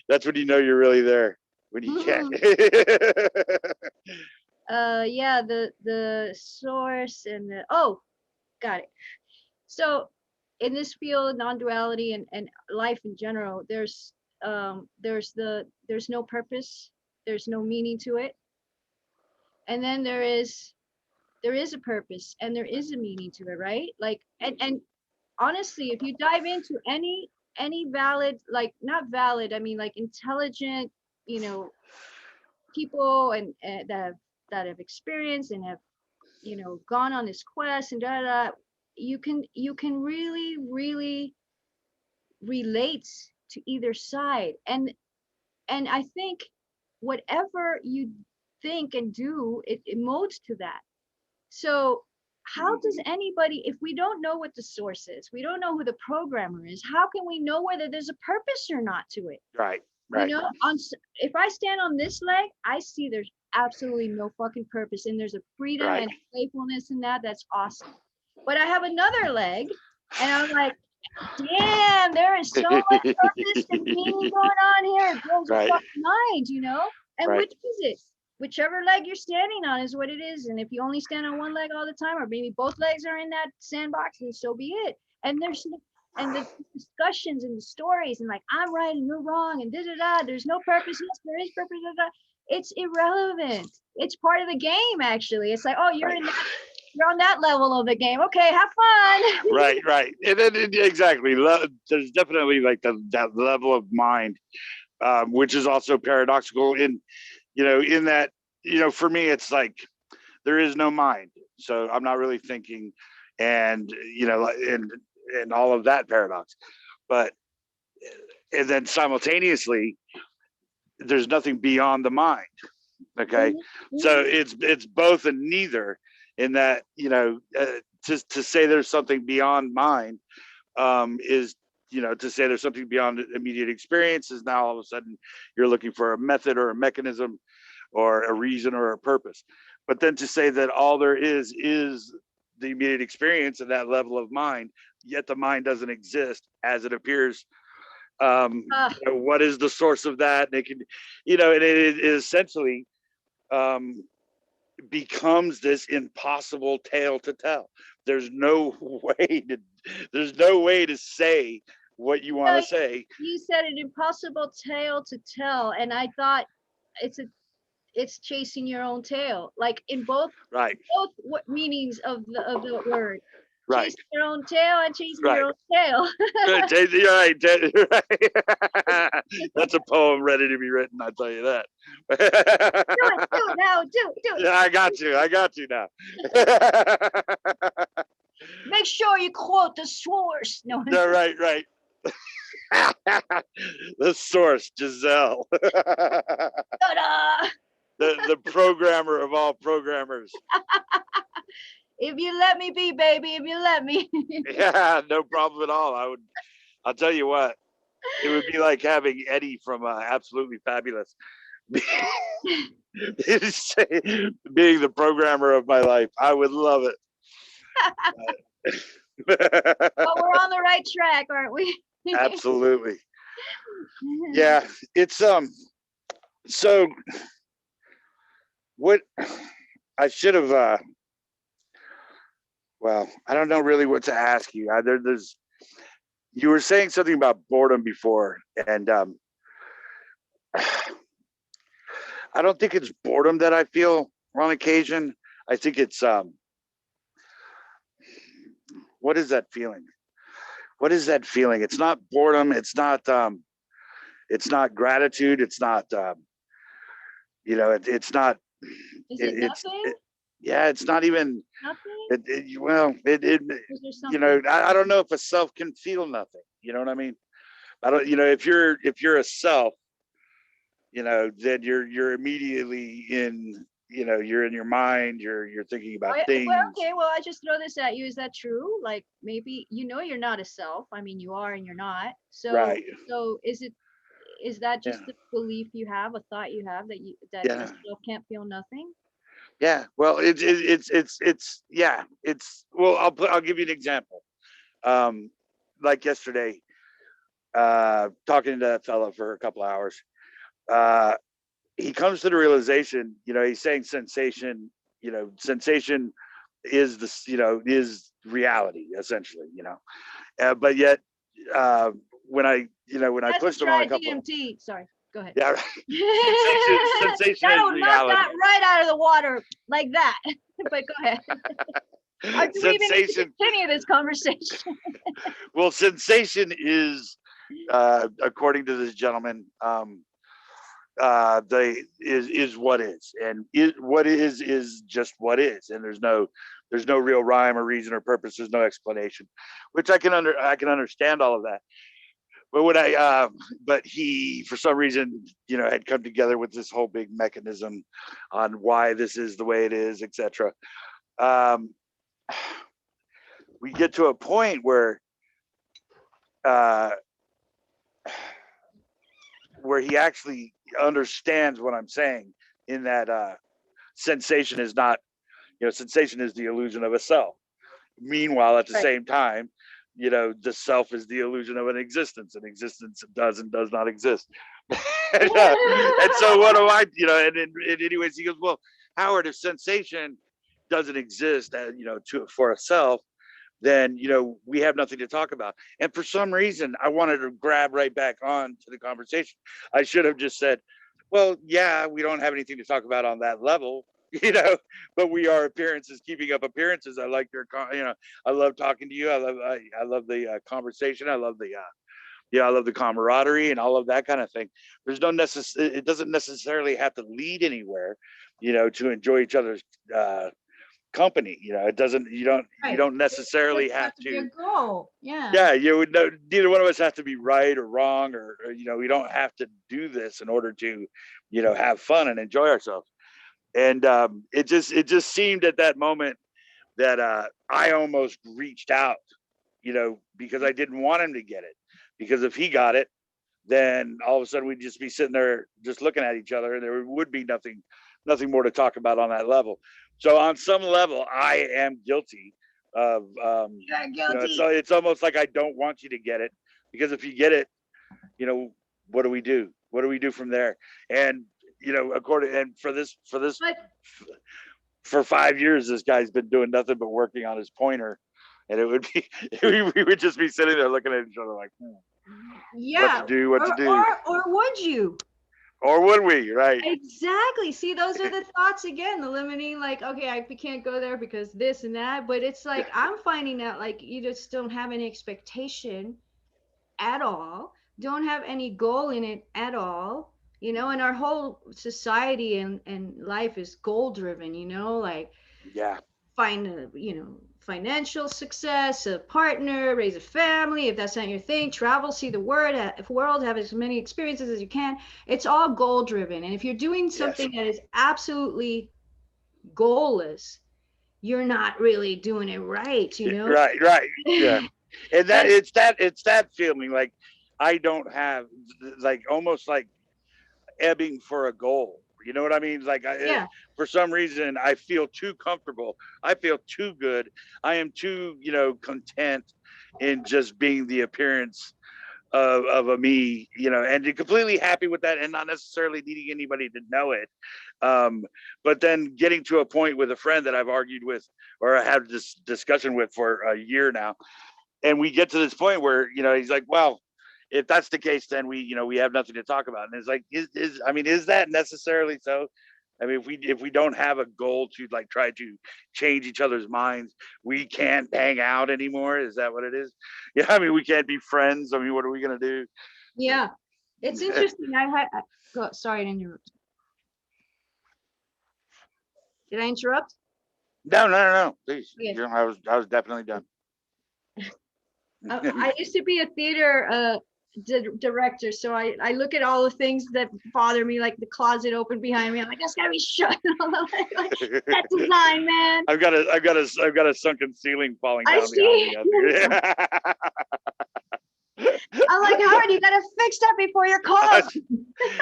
That's when you know you're really there, when you can't. yeah, the source and got it. So in this field, non-duality and life in general, there's no purpose, there's no meaning to it. And then there is a purpose and there is a meaning to it, right? Like, and honestly, if you dive into any valid, like, not valid, I mean, like, intelligent, people, and that have experienced and have, gone on this quest and you can really relate to either side. And I think whatever you think and do, it molds to that. So how does anybody, if we don't know what the source is, we don't know who the programmer is, how can we know whether there's a purpose or not to it? Right. You Right. know, if I stand on this leg, I see there's absolutely no fucking purpose, and there's a freedom Right. and playfulness in that. That's awesome. But I have another leg, and I'm like, damn, there is so much purpose and meaning going on here. It blows the Right. fucking mind, you know? And Right. which is it? Whichever leg you're standing on is what it is. And if you only stand on one leg all the time, or maybe both legs are in that sandbox, then so be it. And the discussions and the stories and like, I'm right and you're wrong and da-da-da, there's no purpose, yes, there is purpose, da-da. It's irrelevant. It's part of the game, actually. It's like, oh, you're Right. in that, you're on that level of the game. Okay, have fun. Right. Right. And then exactly, there's definitely like that level of mind, which is also paradoxical in, in that, for me, it's like there is no mind, so I'm not really thinking, and and all of that paradox, but and then simultaneously there's nothing beyond the mind. Okay. So it's both and neither, in that, to say there's something beyond mind is, to say there's something beyond immediate experience is now all of a sudden you're looking for a method or a mechanism or a reason or a purpose. But then to say that all there is the immediate experience and that level of mind, yet the mind doesn't exist as it appears. What is the source of that? And it can, and it essentially becomes this impossible tale to tell. There's no way to say what you want to say. You said an impossible tale to tell, and I thought it's chasing your own tail, like in both Right. what meanings of the word. Right. Chasing your own tail and chasing Right. your own tail. Right. That's a poem ready to be written, I'll tell you that. Do it now, do it. Yeah, I got you now. Make sure you quote the source. No. Yeah, right. The source, Giselle. Ta-da! the programmer of all programmers. If you let me be, baby, if you let me. Yeah, no problem at all. I'll tell you what, it would be like having Eddie from Absolutely Fabulous being the programmer of my life. I would love it. Well, we're on the right track, aren't we? Absolutely. Yeah, it's so what I should have well, I don't know really what to ask you. There's you were saying something about boredom before, and I don't think it's boredom that I feel on occasion. I think it's what is that feeling? What is that feeling? It's not boredom. It's not gratitude. It's not it's not. Is it nothing? Yeah, it's not even. Nothing? I don't know if a self can feel nothing. You know what I mean? I don't. If you're a self, then you're immediately in. You're in your mind. You're thinking about things. Well, okay. Well, I just throw this at you. Is that true? Like maybe you're not a self. I mean, you are and you're not. So right. So is that just a belief you have, a thought you have that the self can't feel nothing? Yeah, well, it's well, I'll give you an example. Like yesterday, talking to that fella for a couple of hours, he comes to the realization, he's saying sensation, sensation is is reality essentially, but yet when I pushed him on a couple DMT. Sorry. Go ahead. Yeah, sensation That'll is knock reality. that right out of the water like that. But go ahead. Are we even going to continue this conversation? Well, sensation is, according to this gentleman, is what is, and what is just what is, and there's no real rhyme or reason or purpose. There's no explanation, which I can understand all of that. but but he, for some reason, had come together with this whole big mechanism on why this is the way it is, etc. Um, we get to a point where he actually understands what I'm saying, in that sensation is not, sensation is the illusion of a self. Meanwhile, at the same time, the self is the illusion of an existence, and existence does and does not exist. And so what do I, and anyways, he goes, well, Howard, if sensation doesn't exist, for a self, then we have nothing to talk about. And for some reason, I wanted to grab right back on to the conversation. I should have just said, well, yeah, we don't have anything to talk about on that level, but we are appearances, keeping up appearances. I like your, I love talking to you. I love the conversation. I love I love the camaraderie and all of that kind of thing. There's no it doesn't necessarily have to lead anywhere, to enjoy each other's company. It doesn't, you don't necessarily have to be a goal. Yeah. Yeah, you would know, neither one of us have to be right or wrong, or we don't have to do this in order to, have fun and enjoy ourselves. And it just seemed at that moment that I almost reached out, because I didn't want him to get it, because if he got it, then all of a sudden we'd just be sitting there just looking at each other, and there would be nothing more to talk about on that level. So on some level, I am guilty of, so it's almost like I don't want you to get it, because if you get it, what do we do? What do we do from there? And for 5 years, this guy's been doing nothing but working on his pointer, and it would be we would just be sitting there looking at each other like, yeah, what to do, or would you? Or would we, right? Exactly. See, those are the thoughts again, the limiting, like, okay, I can't go there because this and that. But it's like, I'm finding out, like, you just don't have any expectation at all, don't have any goal in it at all, and our whole society and life is goal driven, like, yeah, find a, financial success, a partner, raise a family. If that's not your thing, travel, see the world, have as many experiences as you can. It's all goal driven. And if you're doing something that is absolutely goalless, you're not really doing it right, Right. Yeah. And that it's that feeling like I don't have, like, almost like ebbing for a goal. You know what I mean? Like, for some reason, I feel too comfortable. I feel too good. I am too, content in just being the appearance of a me, and completely happy with that, and not necessarily needing anybody to know it. But then getting to a point with a friend that I've argued with, or I had this discussion with for a year now, and we get to this point where, he's like, well, if that's the case, then we have nothing to talk about. And it's like, is that necessarily so? I mean, if we don't have a goal to, like, try to change each other's minds, we can't hang out anymore. Is that what it is? Yeah, I mean, we can't be friends. I mean, what are we gonna do? Yeah, it's interesting. Sorry to interrupt. Did I interrupt? No, please. Okay. I was definitely done. I used to be a theater director, so I look at all the things that bother me, like the closet open behind me. I'm like, that's gotta be shut. Like, that design, man. I've got a sunken ceiling falling down behind me. I'm like, Howard, you gotta fix that before you're closed.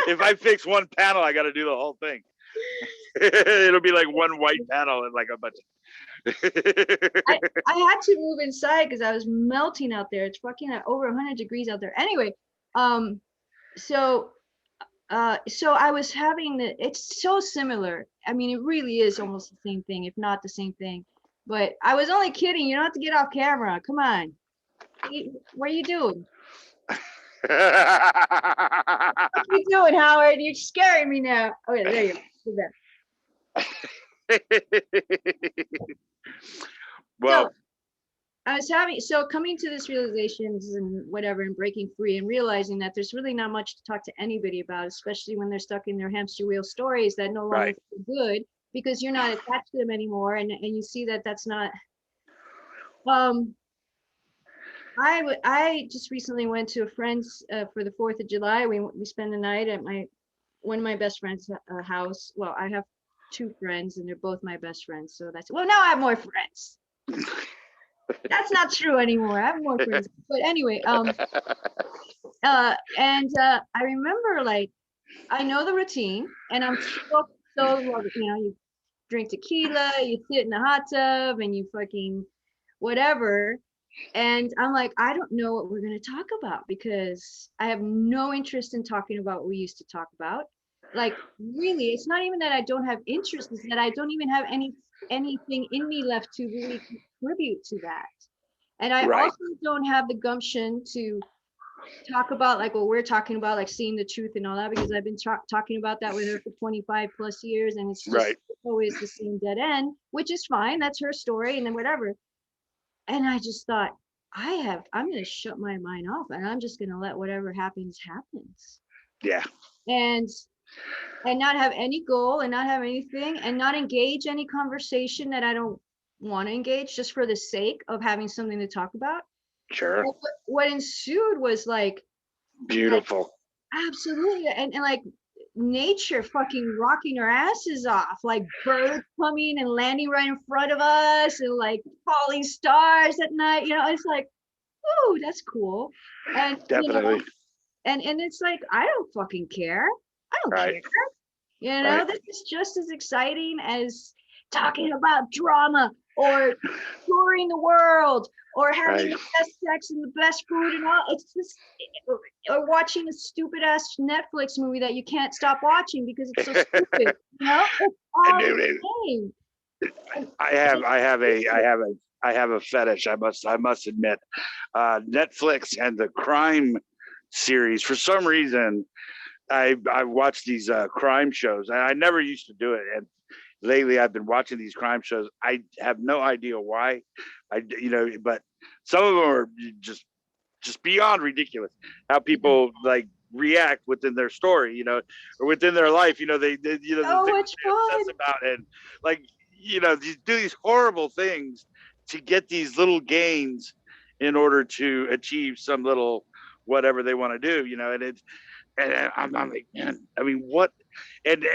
If I fix one panel, I gotta do the whole thing. It'll be like one white panel and like a bunch of I had to move inside because I was melting out there. It's fucking over 100 degrees out there. Anyway, so I was having it's so similar. I mean, it really is almost the same thing, if not the same thing. But I was only kidding. You don't have to get off camera. Come on. What are you doing? What are you doing, Howard? You're scaring me now. Okay, there you go. Do that. Well, coming to this realizations and whatever, and breaking free and realizing that there's really not much to talk to anybody about, especially when they're stuck in their hamster wheel stories that no longer feel good because you're not attached to them anymore, and you see that that's not I just recently went to a friend's for the 4th of July. We spent the night at one of my best friends' house. Well, I have 2 friends and they're both my best friends. So well, now I have more friends. That's not true anymore. I have more friends. But anyway, I remember, like, I know the routine, and I'm so you drink tequila, you sit in the hot tub, and you fucking whatever. And I'm like, I don't know what we're going to talk about because I have no interest in talking about what we used to talk about. Like, really, it's not even that I don't have interest, it's that I don't even have anything in me left to really contribute to that. And I Right. also don't have the gumption to talk about like what we're talking about, like seeing the truth and all that, because I've been talking about that with her for 25 plus years, and it's just Right. always the same dead end, which is fine. That's her story, and then whatever. And I just thought, I'm going to shut my mind off, and I'm just going to let whatever happens happens. Yeah. And not have any goal, and not have anything, and not engage any conversation that I don't want to engage, just for the sake of having something to talk about. Sure. What ensued was like Beautiful. absolutely, and like nature fucking rocking our asses off, like birds coming and landing right in front of us, and like falling stars at night. It's like, oh, that's cool. And Definitely. and it's like, I don't fucking care. I don't Right. care. Right. This is just as exciting as talking about drama or touring the world or having the best sex and the best food and all. It's just, or watching a stupid ass Netflix movie that you can't stop watching because it's so stupid. It's all the same. I have a fetish. I must admit, Netflix and the crime series. For some reason, I watch these crime shows. I never used to do it, and lately I've been watching these crime shows. I have no idea why. But some of them are just beyond ridiculous. How people like react within their story, or within their life. They so much fun about, and like do these horrible things to get these little gains in order to achieve some little whatever they want to do. And I'm like, man, I mean, what? And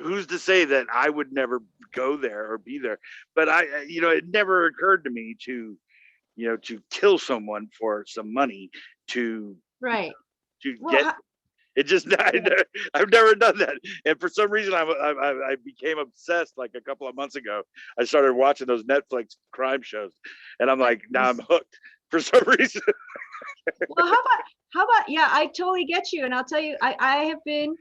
who's to say that I would never go there or be there? But it never occurred to me to kill someone for some money to get it. Just I've never done that, and for some reason I became obsessed. Like a couple of months ago, I started watching those Netflix crime shows, and I'm like, now I'm hooked for some reason. Well, how about yeah, I totally get you, and I'll tell you, I have been.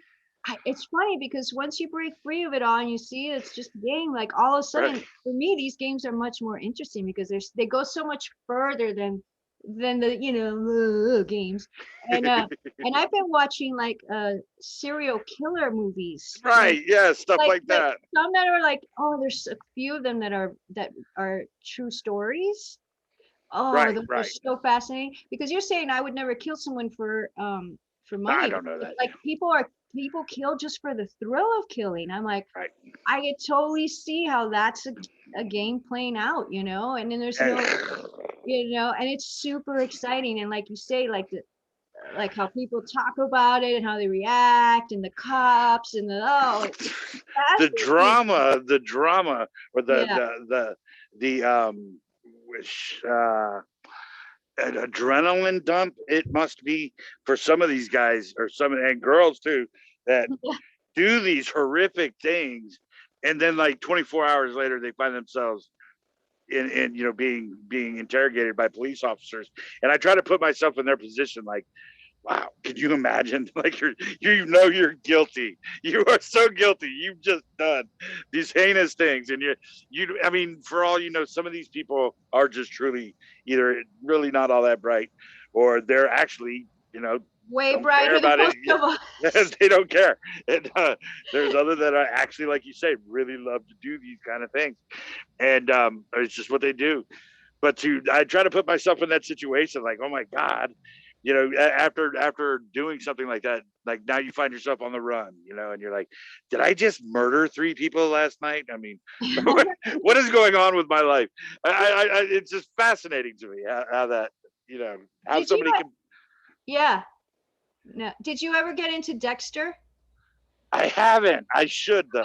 It's funny because once you break free of it all and you see it's just a game, like all of a sudden, for me, these games are much more interesting because they go so much further than the games. And I've been watching like serial killer movies. Right. Yeah, stuff like that. Some that are like, oh, there's a few of them that are true stories. Oh, right, those are so fascinating, because you're saying I would never kill someone for money. I don't know that. Like people kill just for the thrill of killing. I'm like, right. I could totally see how that's a game playing out, and then there's no, and it's super exciting. And like you say, like how people talk about it and how they react, and the cops and the drama or an adrenaline dump it must be for some of these guys, or and girls too, that do these horrific things, and then like 24 hours later they find themselves in being interrogated by police officers. And I try to put myself in their position, like, wow, could you imagine? Like you're guilty. You are so guilty. You've just done these heinous things. And I mean, for all some of these people are just truly either really not all that bright, or they're actually, way brighter than most of us. They don't care. And there's others that are actually, like you say, really love to do these kind of things. And it's just what they do. But I try to put myself in that situation, like, oh my God, after doing something like that, like now you find yourself on the run, and you're like, did I just murder 3 people last night? I mean, what is going on with my life? It's just fascinating to me how that you know, have Did you? somebody. Yeah. No. Did you ever get into Dexter? I haven't. I should though.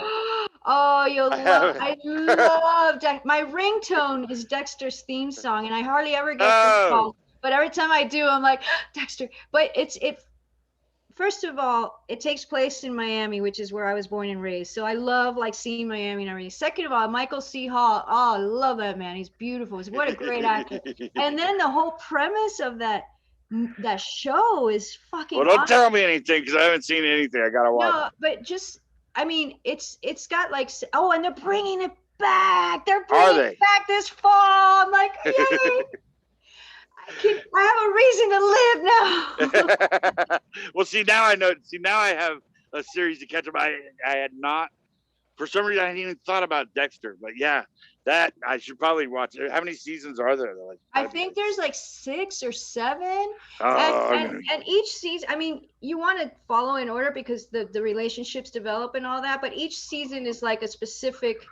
Oh, you'll I love. haven't. I love my ringtone is Dexter's theme song, and I hardly ever get phone Oh, calls. But every time I do, I'm like Dexter. But it. First of all, it takes place in Miami, which is where I was born and raised. So I love like seeing Miami and everything. Second of all, Michael C. Hall. Oh, I love that man. He's beautiful. What a great actor. And then the whole premise of that show is fucking well, don't awesome. tell me anything because I haven't seen anything. I gotta watch. No, but just, I mean, it's got like, oh, and they're bringing it back. They're Are bringing they? it back this fall. I'm like, yay! I have a reason to live now. Well, see now I know. See now I have a series to catch up. I had not. For some reason, I hadn't even thought about Dexter. But yeah, that I should probably watch it. How many seasons are there? Like, I think there's like 6 or 7. oh, And each season, I mean, you want to follow in order because the relationships develop and all that, but each season is like a specific,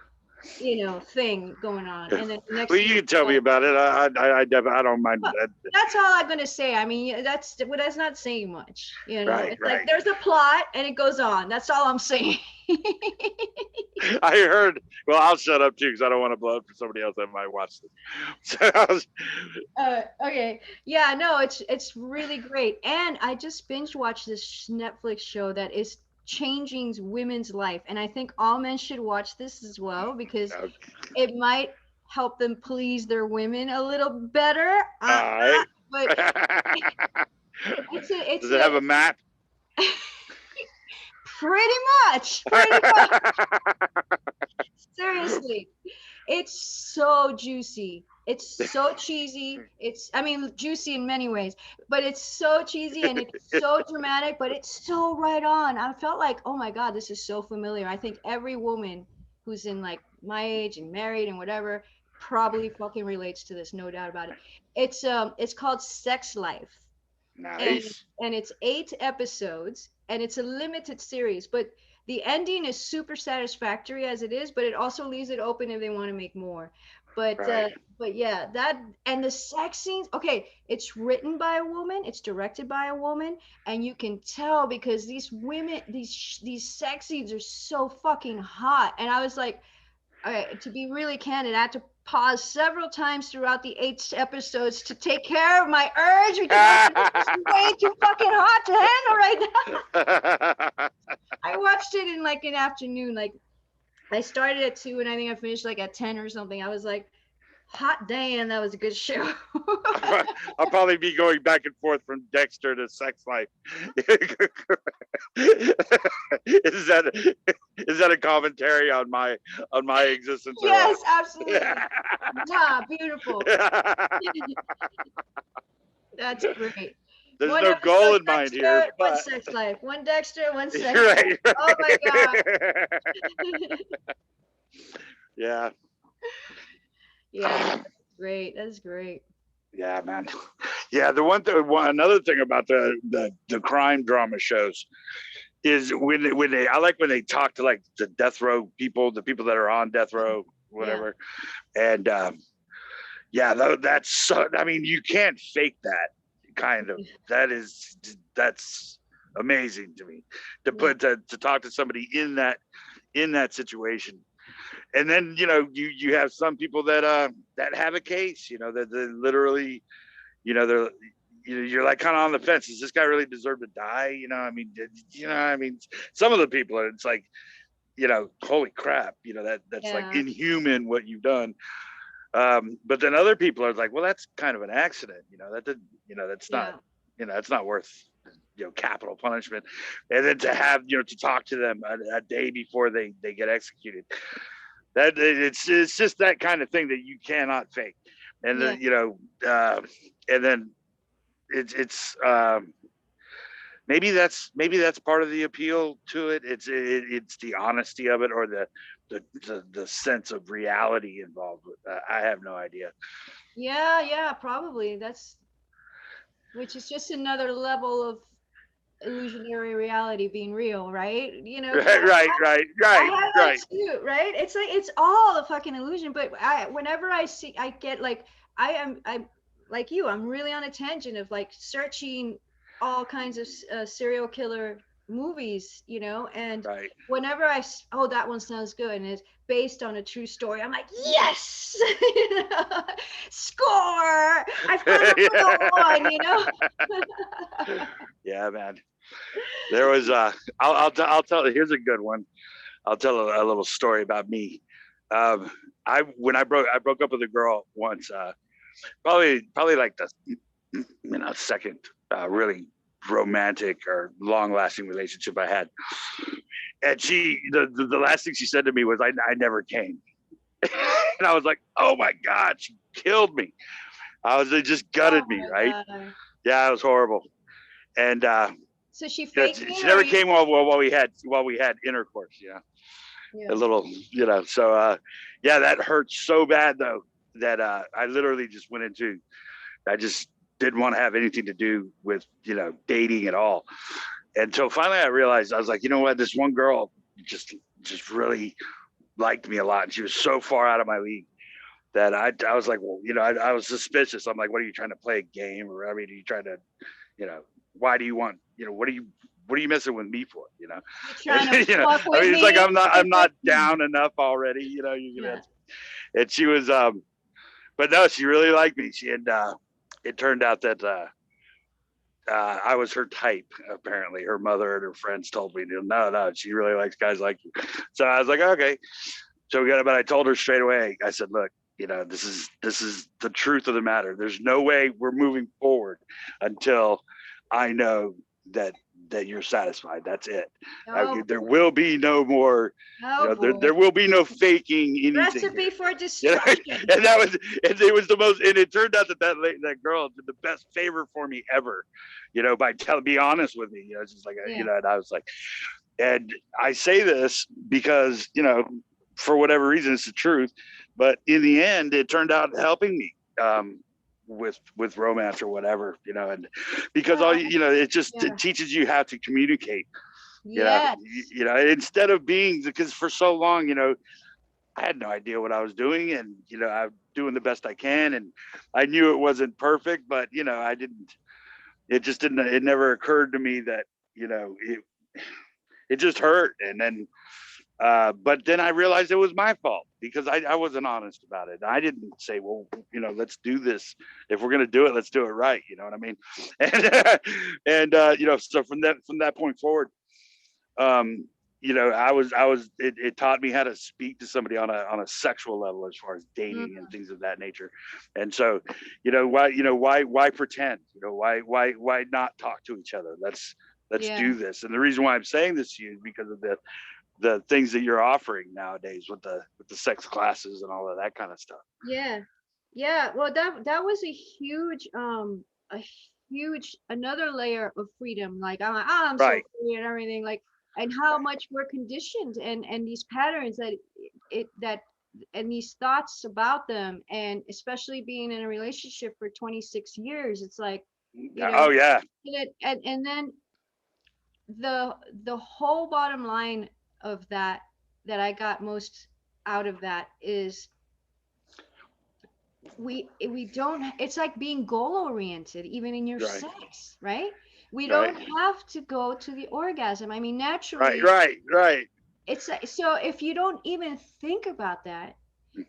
thing going on. And then the next well, you can tell me about it. I don't mind Well, that. that's all I'm gonna say. I mean, that's not saying much. Right, It's right. like there's a plot and it goes on. That's all I'm saying. I heard. Well, I'll shut up too because I don't want to blow up for somebody else that might watch this. So Okay. Yeah. No. It's really great. And I just binge watched this Netflix show that is changing women's life, and I think all men should watch this as well because it might help them please their women a little better. all right. But it's Does it have a map? Pretty much. Seriously, it's so juicy. It's so cheesy. I mean, juicy in many ways, but it's so cheesy and it's so dramatic, but it's so right on. I felt like, oh my God, this is so familiar. I think every woman who's in like my age and married and whatever probably fucking relates to this, no doubt about it. It's called Sex Life. Nice. And it's 8 episodes and it's a limited series, but the ending is super satisfactory as it is, but it also leaves it open if they want to make more. But Right. But yeah, that and the sex scenes, okay, it's written by a woman, it's directed by a woman, and you can tell because these women, these sex scenes are so fucking hot. And I was like, to be really candid, I had to pause several times throughout the 8 episodes to take care of my urge because it's way too fucking hot to handle right now. I watched it in like an afternoon. Like I started at 2 and I think I finished like at 10 or something. I was like, hot damn, that was a good show. I'll probably be going back and forth from Dexter to Sex Life. Is that a commentary on my existence? Yes, absolutely. Yeah, beautiful. That's great. There's One no episode goal in mind Dexter, here, one but Sex Life. One Dexter, one Sex right, Life. right. Oh my God. Yeah. Yeah, that's great. That's great. Yeah, man. Yeah, another thing about the crime drama shows is when they I like when they talk to like the death row people, the people that are on death row, whatever, and yeah, that's so. I mean, you can't fake that kind of. That's amazing to me to talk to somebody in that situation. And then you have some people that have a case, that literally, they're you're like kind of on the fence. Does this guy really deserve to die? I mean, some of the people it's like, holy crap, that's like inhuman what you've done. But then other people are like, well, that's kind of an accident. That's not, that's not worth capital punishment. And then to have to talk to them a day before they get executed. That it's just that kind of thing that you cannot fake, and then and then it's maybe that's part of the appeal to it. It's the honesty of it, or the sense of reality involved with that. I have no idea. Yeah, probably which is just another level of illusionary reality being real, right? Right. I have that too, right? It's like it's all a fucking illusion. But whenever I get like, like you, I'm really on a tangent of like searching all kinds of serial killer movies, you know, and Right. whenever oh, that one sounds good and it's based on a true story, I'm like, yes, you know, score, I found another one, you know. Yeah, man. There was I'll tell. Here's a good one. I'll tell a little story about me. Um, when I broke up with a girl once. Probably like the second really romantic or long lasting relationship I had. And the last thing she said to me was, I never came. And I was like, oh my God, she killed me. It just Oh gutted me, my right? God. Yeah, it was horrible. And So she you know, faking she it or never you? came while we had intercourse, Yeah. a little, so yeah, that hurt so bad though, that I literally just went into, I just didn't want to have anything to do with, dating at all. Until finally I realized, I was like, you know what, this one girl just really liked me a lot. And she was so far out of my league that I was like, well, I was suspicious. I'm like, what are you trying to play a game? Or, I mean, are you trying to, why do you want, what are you messing with me for? You're trying to And, fuck I with mean, it's like, me? I'm not down enough already, Yeah. and she was, but no, she really liked me. It turned out that, I was her type. Apparently, her mother and her friends told me, no, she really likes guys like you. So I was like, okay. So but I told her straight away. I said, look, this is the truth of the matter. There's no way we're moving forward until I know that you're satisfied. That's it. Oh, There will be no more. oh boy. There will be no faking anything Recipe here. for You know, destruction. and it was the most, and it turned out that girl did the best favor for me ever, by be honest with me. It's just like, Yeah. and I was like, and I say this because, for whatever reason, it's the truth, but in the end, it turned out helping me, with romance or whatever, and because Yeah. it teaches you how to communicate, Yes. instead of being, because for so long, I had no idea what I was doing, and I'm doing the best I can, and I knew it wasn't perfect, but I didn't. It just didn't. It never occurred to me that it just hurt, and then. But then I realized it was my fault because I wasn't honest about it. I didn't say, well, let's do this. If we're gonna do it, let's do it right. You know what I mean? And so from that point forward, it taught me how to speak to somebody on a sexual level as far as dating and things of that nature. And so, why pretend? Why not talk to each other? Let's Yeah. do this. And the reason why I'm saying this to you is because of the things that you're offering nowadays with the sex classes and all of that kind of stuff. Yeah. Yeah. Well, that was a huge another layer of freedom. Like I'm like, oh, I'm so Right. free and everything. Like, and how much we're conditioned and these patterns that and these thoughts about them, and especially being in a relationship for 26 years, it's like, Oh yeah. and then the whole bottom line of that I got most out of that is we don't, it's like being goal oriented even in your Right. sex, right? We don't Right. have to go to the orgasm. I mean, Right. naturally, Right. it's like, so if you don't even think about that,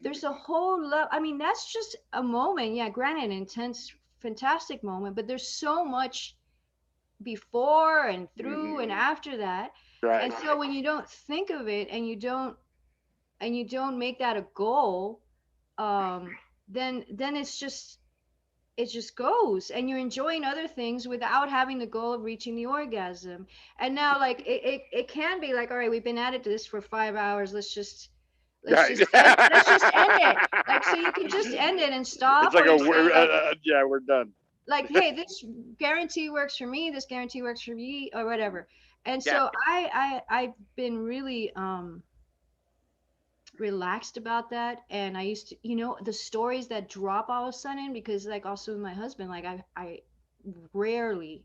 there's a whole lot. I mean, that's just a moment, yeah, granted, an intense, fantastic moment, but there's so much before and through and after that. Right. And so when you don't think of it and you don't make that a goal, then it just goes and you're enjoying other things without having the goal of reaching the orgasm. And now like it can be like, all right, we've been at it to this for 5 hours, Right. let's just end it. Like, so you can just end it and It's stop, like or you say like, yeah, we're done. like, hey, this guarantee works for me, this guarantee works for me, or whatever. And Yeah. so I've been really relaxed about that. And I used to, the stories that drop all of a sudden, because like also with my husband, like I rarely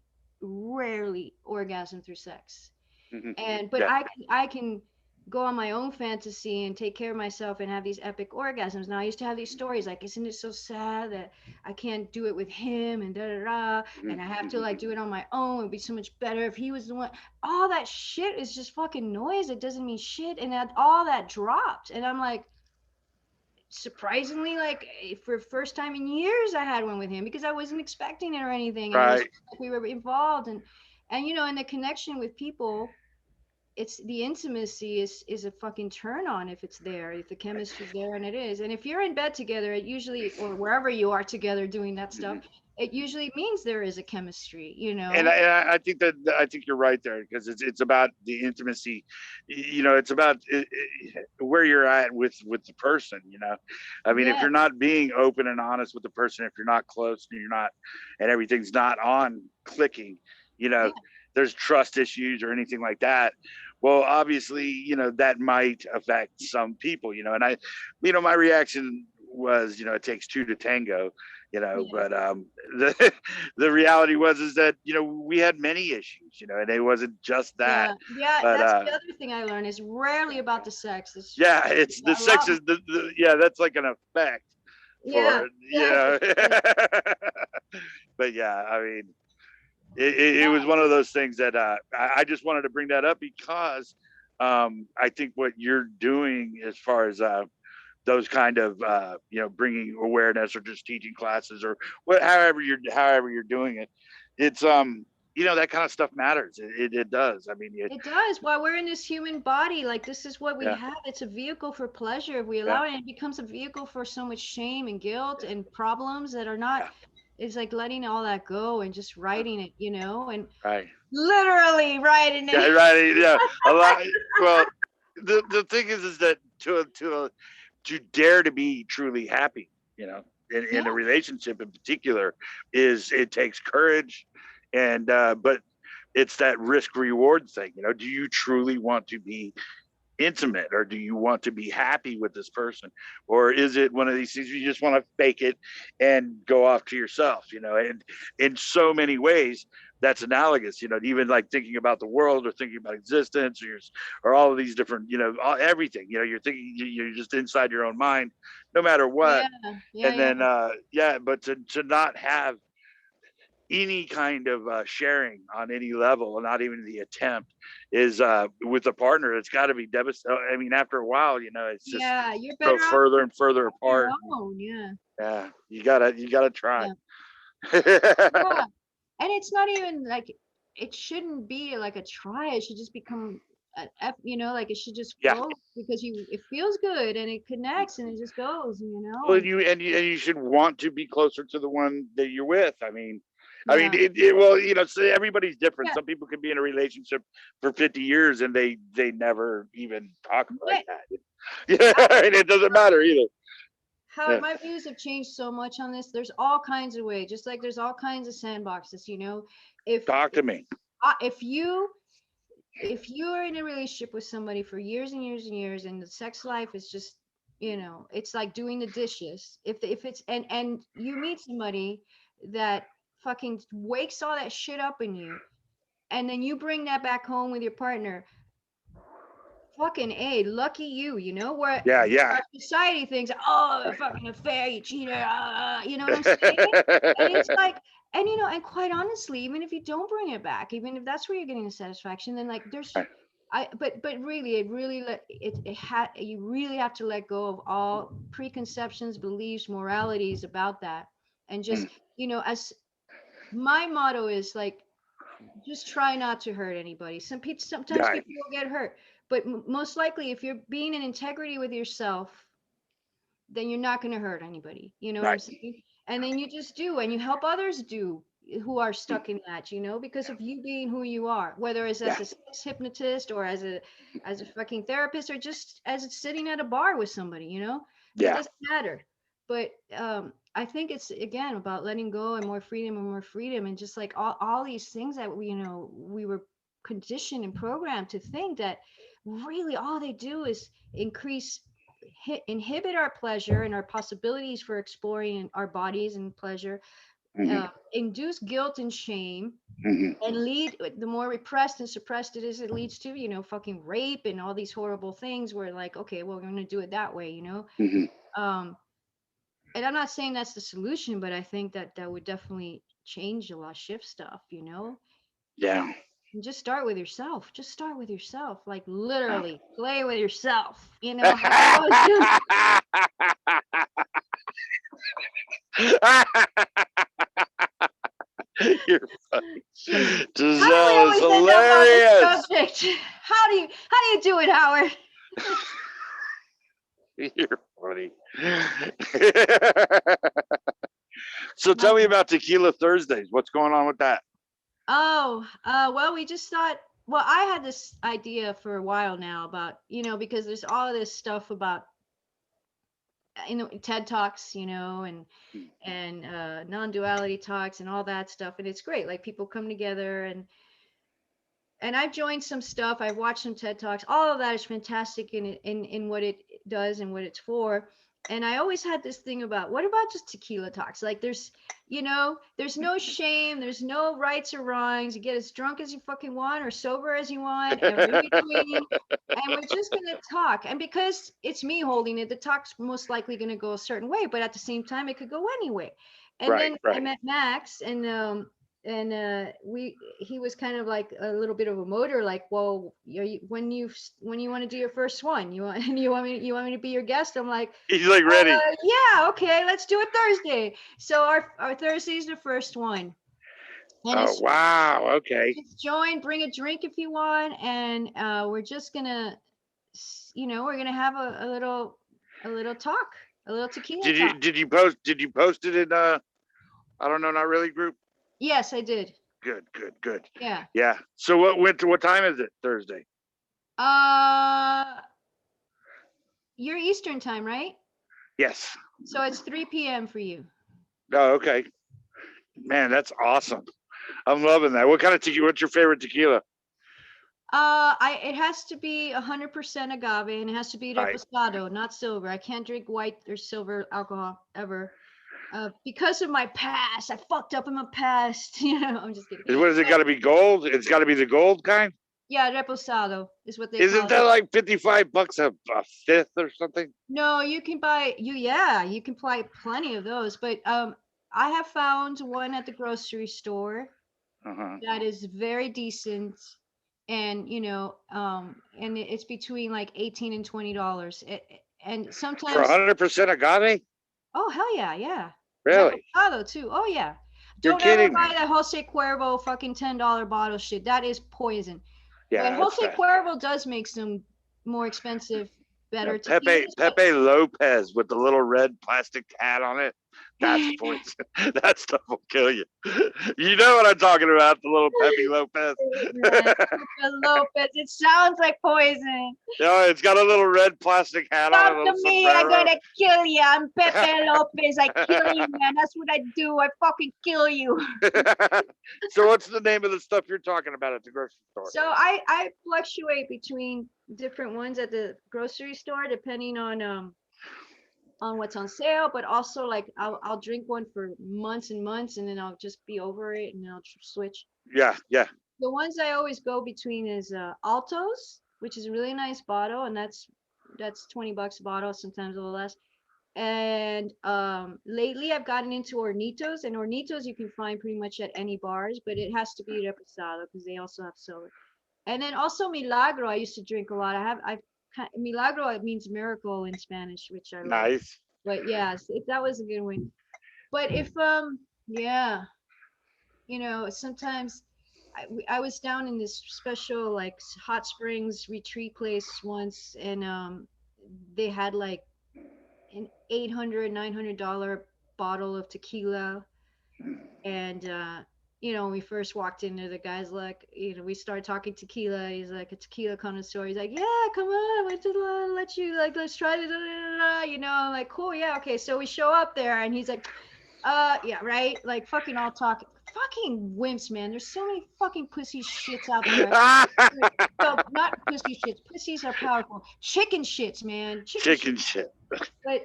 orgasm through sex. Mhm. And but Yeah. I can go on my own fantasy and take care of myself and have these epic orgasms. Now I used to have these stories like, isn't it so sad that I can't do it with him and da da da, and I have to like do it on my own. It'd be so much better if he was the one. All that shit is just fucking noise. It doesn't mean shit, and that all that dropped, and I'm like, surprisingly, like for first time in years I had one with him because I wasn't expecting it or anything, and it was Right. like we were involved, and you know, and the connection with people, it's the intimacy is a fucking turn on if it's there, if the chemistry's there, and it is. And if you're in bed together, it usually, or wherever you are together doing that stuff, it usually means there is a chemistry, you And know. I think that I think you're right there because it's about the intimacy, you know, it's about where you're at with the person, you know. I mean, if Yeah, you're not being open and honest with the person, if you're not close and you're not, and everything's not on clicking, you know, yeah, there's trust issues or anything like that. Well, obviously, you know, that might affect some people, you know, and I, you know, my reaction was, you know, it takes two to tango, you know, yeah, but the the reality was is that, you know, we had many issues, you know, and it wasn't just that, yeah, yeah. but That's the other thing I learned is rarely about the sex. It's yeah, it's the a sex lot. is yeah, that's like an effect Yeah, for, you yeah, for know. sure. But yeah, I mean, it Yeah, was one of those things that I just wanted to bring that up because I think what you're doing as far as those kind of you know, bringing awareness or just teaching classes or what, however you're doing it, it's you know, that kind of stuff matters. It does. I mean, it does. While we're in this human body, like this is what we yeah, have. It's a vehicle for pleasure if we yeah, allow it. And it becomes a vehicle for so much shame and guilt and problems that are not. yeah, It's like letting all that go and just writing it, you know, and right, literally writing yeah, it. right, yeah, a lot. Well, the thing is that to dare to be truly happy, you know, in a Yeah, relationship in particular, is it takes courage, and but it's that risk reward thing, you know. Do you truly want to be intimate, or do you want to be happy with this person, or is it one of these things you just want to fake it and go off to yourself, you know? And in so many ways that's analogous, you know, even like thinking about the world or thinking about existence, or all of these different, you know, everything, you know, you're thinking, you're just inside your own mind no matter what. yeah, yeah, And yeah, then yeah, but to not have any kind of sharing on any level, and not even the attempt, is with a partner, it's got to be devastating. I mean, after a while, you know, it's just yeah. You're go better off further and further on your apart. own. Yeah, Yeah, you gotta try. yeah, yeah. And it's not even like it shouldn't be like a try. It should just become you know, like it should just Yeah. flow because you it feels good and it connects and it just goes, you know, Well, and and you should want to be closer to the one that you're with. I mean, yeah, well, you know, so everybody's different. yeah, Some people could be in a relationship for 50 years and they never even talk yeah. like that. Yeah, I, and it doesn't matter either. how Yeah. my views have changed so much on this. There's all kinds of ways, just like there's all kinds of sandboxes, you know. If Talk to me. if you if you're in a relationship with somebody for years and years and years and the sex life is just, you know, it's like doing the dishes, if it's and you meet somebody that fucking wakes all that shit up in you, and then you bring that back home with your partner, fucking a lucky you, you know, where Yeah, yeah. our society thinks, oh, fucking affair, you cheater, you know what I'm saying? And it's like, and you know, and quite honestly, even if you don't bring it back, even if that's where you're getting the satisfaction, then like there's, but really, it really you really have to let go of all preconceptions, beliefs, moralities about that, and just, you know, as my motto is like, just try not to hurt anybody. Sometimes Right, people will get hurt, but most likely, if you're being in integrity with yourself, then you're not going to hurt anybody. You know what I'm right. saying? And then you just do, and you help others do who are stuck in that, you know, because of you being who you are, whether it's Yeah, as a sex hypnotist or as a fucking therapist or just as it's sitting at a bar with somebody, you know, it yeah, doesn't matter. But I think it's again about letting go and more freedom, and just like all these things that we, you know, we were conditioned and programmed to think that really all they do is increase inhibit our pleasure and our possibilities for exploring our bodies and pleasure, induce guilt and shame, Mhm. and lead. The more repressed and suppressed it is, it leads to, you know, fucking rape and all these horrible things where like, okay, well, we're gonna do it that way, you know. Mhm. um and I'm not saying that's the solution, but I think that that would definitely change a lot, shift stuff, you know. Yeah. And just start with yourself. Just start with yourself. Like literally Yeah. play with yourself. You know, how I always do. You're funny. How do we Giselle is always end up on this hilarious. subject? How do you do it, Howard? You're funny. So My tell me bad. about Tequila Thursdays. What's going on with that? Oh, well, we just thought, well, I had this idea for a while now about, you know, because there's all this stuff about, you know, TED Talks, you know, and non-duality talks and all that stuff, and it's great. Like people come together, and I've joined some stuff. I've watched some TED Talks. All of that is fantastic in what it does and what it's for. And I always had this thing about, what about just tequila talks? Like there's, you know, there's no shame, there's no rights or wrongs. You get as drunk as you fucking want or sober as you want, and in between. And we're just gonna talk. And because it's me holding it, the talk's most likely gonna go a certain way, but at the same time, it could go anyway. And Right, then I right. met Max, and he was kind of like a little bit of a motor, like, well, when you want to do your first one, you want you want me to be your guest? I'm like, He's like ready. yeah, okay, let's do it Thursday. So our Thursday is the first one, and Oh wow. Okay. it's join, bring a drink if you want, and we're just gonna, you know, we're gonna have a little talk, a little tequila talk. Did you post it in I don't know, not really group? Yes, I did. Good, good, good. Yeah. Yeah. So what time is it Thursday? Uh, you're Eastern time, right? Yes. So it's 3 p.m. for you. Oh, okay. Man, that's awesome. I'm loving that. What kind of tequila? What's your favorite tequila? It has to be 100% agave, and it has to be All right. reposado, not silver. I can't drink white or silver alcohol ever. Because of my past, I fucked up in my past. You know, I'm just kidding. What is it But got to be gold? It's got to be the gold kind. yeah, reposado is what they Isn't call that it. like $55 a fifth or something? No, you can buy yeah, you can buy plenty of those. But I have found one at the grocery store Uh-huh. that is very decent, and you know, and it's between like 18 and $20. And For sometimes, 100% agave? oh hell yeah, yeah, Really? reposado too. Oh yeah, You're don't ever kidding buy me. that Jose Cuervo fucking $10 bottle shit. That is poison. But Yeah, that's Jose that. Cuervo does make some more expensive, Yeah, better tequilas, but Pepe Lopez with the little red plastic hat on it. That's poison. That stuff will kill you. You know what I'm talking about, the little Pepe Lopez. man, Pepe Lopez, it sounds like poison. Yeah, it's got a little red plastic hat on it, Come a to little me, I'm sombrero. gonna kill you. I'm Pepe Lopez. I kill you, man. That's what I do. I fucking kill you. So what's the name of the stuff you're talking about at the grocery store? So I fluctuate between different ones at the grocery store depending on what's on sale, but also like I'll drink one for months and months, and then I'll just be over it, and I'll switch. Yeah, yeah. The ones I always go between is Altos, which is a really nice bottle, and that's $20 a bottle, sometimes a little less. And lately I've gotten into Hornitos, and Hornitos you can find pretty much at any bars, but it has to be reposado because they also have silver. And then also Milagro, I used to drink a lot. Milagro, it means miracle in Spanish, which I love. Nice. But yeah, that was a good one. But if yeah, you know, sometimes I was down in this special like hot springs retreat place once, and they had like an $800-$900 bottle of tequila. And you know, when we first walked in there, the guy's like, you know, we started talking tequila. He's like a tequila connoisseur. He's like, yeah, come on, let's let you, like, let's try it. You know, I'm like, cool, yeah, okay. So we show up there, and he's like, yeah, right, like fucking all talk. Fucking wimps, man. There's so many fucking pussy shits out there. Well, not pussy shits. Pussies are powerful. Chicken shits, man. Chicken Chicken shits. shit. But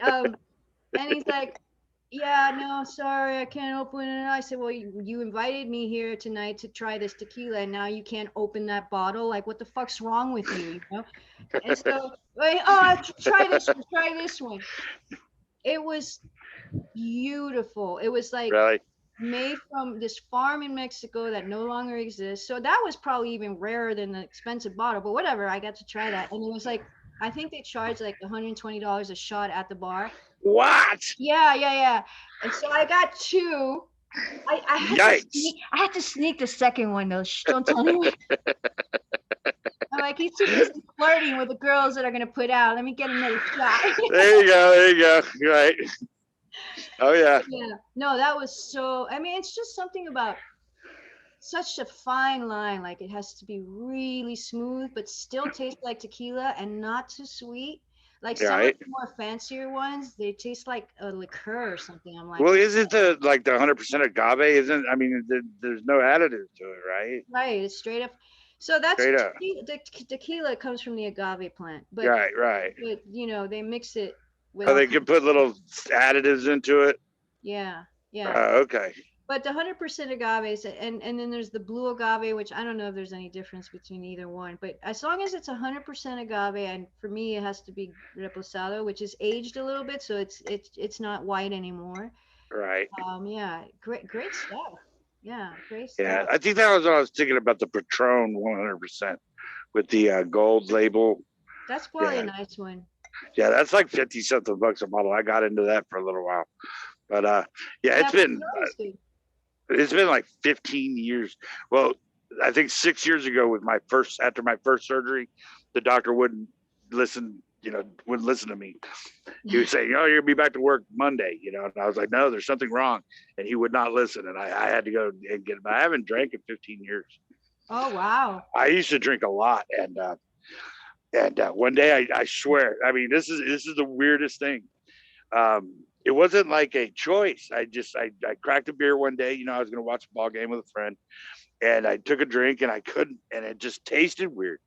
and he's like, yeah, no, sorry, I can't open it. I said, well, you invited me here tonight to try this tequila, and now you can't open that bottle. Like, what the fuck's wrong with you, you know? And so, like, oh, try this one, try this one. It was beautiful. It was like Really? made from this farm in Mexico that no longer exists. So that was probably even rarer than the expensive bottle, but whatever. I got to try that. And it was like, I think they charged like $120 a shot at the bar. What? Yeah, yeah, yeah. And so I got two. I had to Yikes! sneak. I had to sneak the second one though. Shh, don't tell anyone. I'm like, he's too busy flirting with the girls that are gonna put out. Let me get another shot. There you go. There you go. Right. Oh yeah. Yeah. No, that was so. I mean, it's just something about such a fine line. Like it has to be really smooth, but still taste like tequila and not too sweet. Like some of Right. the more fancier ones, they taste like a liqueur or something. I'm like, Well, "Mm, isn't the like the 100% agave? Isn't I mean, there's no additives to it, right? right, it's straight up. So that's Straight up. tequila comes from the agave plant, Right. Right. but you know they mix it with Oh, all they kinds can of put stuff. little additives into it. Yeah, yeah. Okay. But the 100% agaves, and then there's the blue agave, which I don't know if there's any difference between either one. But as long as it's 100% agave, and for me it has to be reposado, which is aged a little bit, so it's not white anymore. Right. Yeah, great stuff. Yeah, great Yeah, stuff. I think that was what I was thinking about the Patron 100% with the gold label. That's probably a Yeah, nice one. yeah, that's like 50 something bucks a bottle. I got into that for a little while, but yeah, Yeah, Patron is good. it's been like 15 years. Well, I think 6 years ago with my first after my first surgery, the doctor wouldn't listen. Wouldn't listen to me. He would say, "Oh, you're gonna be back to work Monday," and I was like, "No, there's something wrong," and he would not listen, and I had to go and get him. I haven't drank in 15 years. Oh wow. I used to drink a lot, and one day I swear, I mean, this is the weirdest thing. It wasn't like a choice. I cracked a beer one day. I was going to watch a ball game with a friend, and I took a drink and I couldn't, and it just tasted weird.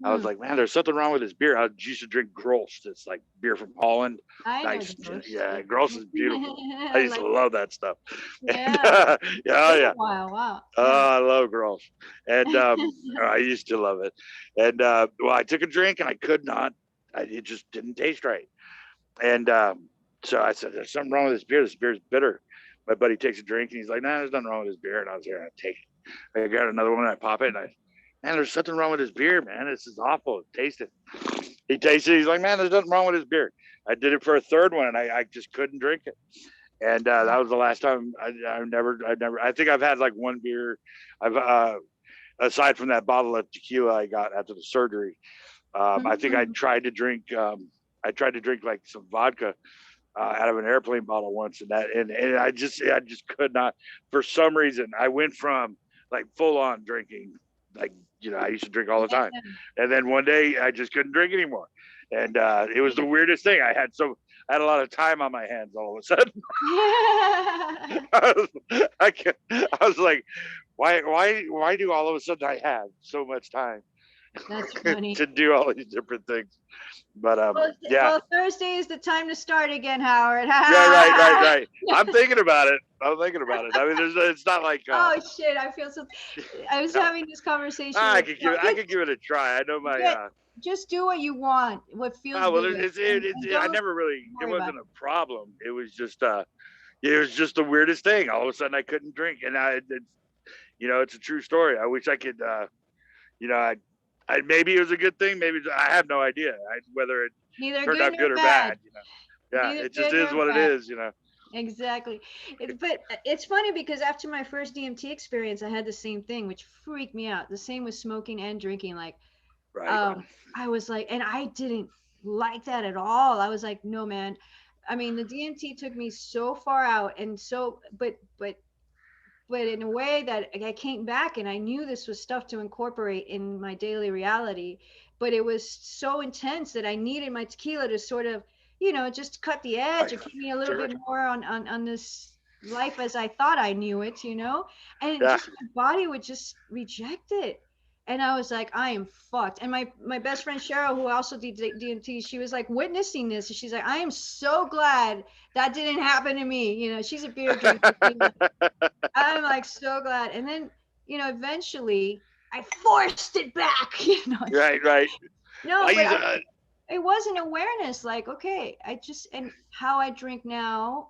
I was Hmm. like, man, there's something wrong with this beer. I used to drink Grolsch. It's like beer from Holland. I know Nice. the ghost. Yeah, Grolsch is beautiful. I I used to like love that stuff. And yeah. yeah, It's oh been a yeah. while. Wow. Yeah. Oh, I love Grolsch. And I used to love it. And well, I took a drink and I could not. It just didn't taste right. And so I said, "There's something wrong with this beer. This beer is bitter." My buddy takes a drink and he's like, "Nah, there's nothing wrong with this beer." And I was here, I take it. I got another one and I pop it and man, there's something wrong with this beer, man. This is awful. Taste it. He tasted it. He's like, "Man, there's nothing wrong with this beer." I did it for a third one and I just couldn't drink it. And that was the last time. I think I've had like one beer. I've aside from that bottle of tequila I got after the surgery. I think Mhm. I tried to drink like some vodka out of an airplane bottle once, and I just could not. For some reason, I went from like full on drinking, like I used to drink all the time, and then one day I just couldn't drink anymore, and it was the weirdest thing. I had a lot of time on my hands all of a sudden. Yeah. I was like, why do all of a sudden I have so much time That's funny. to do all these different things? But yeah, Well, Thursday is the time to start again, Howard. yeah, right. I'm thinking about it. I mean, it's not like Oh shit! I feel so. I was yeah, having this conversation I with. could give it. I could give it a try. I know my. Get, just do what you want, what feels Well, good, and I don't never really. It worry about wasn't a problem. It was just the weirdest thing. All of a sudden, I couldn't drink, and it's a true story. I wish I could. You know, maybe it was a good thing. Maybe I have no idea whether it it. Neither turned good out nor good or bad. bad. Yeah, Neither it just good is nor what it bad. is. Exactly. But it's funny because after my first DMT experience, I had the same thing, which freaked me out. The same with smoking and drinking. Like, Right. um, I was like, and I didn't like that at all. I was like, no, man. I mean, the DMT took me so far out, and so, but in a way that I came back and I knew this was stuff to incorporate in my daily reality, but it was so intense that I needed my tequila to sort of, just cut the edge Right. or keep me a little Sure. bit more on this life as I thought I knew it, and Yeah. just my body would just reject it. And I was like, I am fucked. And my best friend Cheryl, who also did DMT, she was like witnessing this. And she's like, I am so glad that didn't happen to me. You know, she's a beer drinker. You know? I'm like so glad. And then, you know, eventually I forced it back. You know, Right, right. no, I but use it was an awareness. Like, okay, I just and how I drink now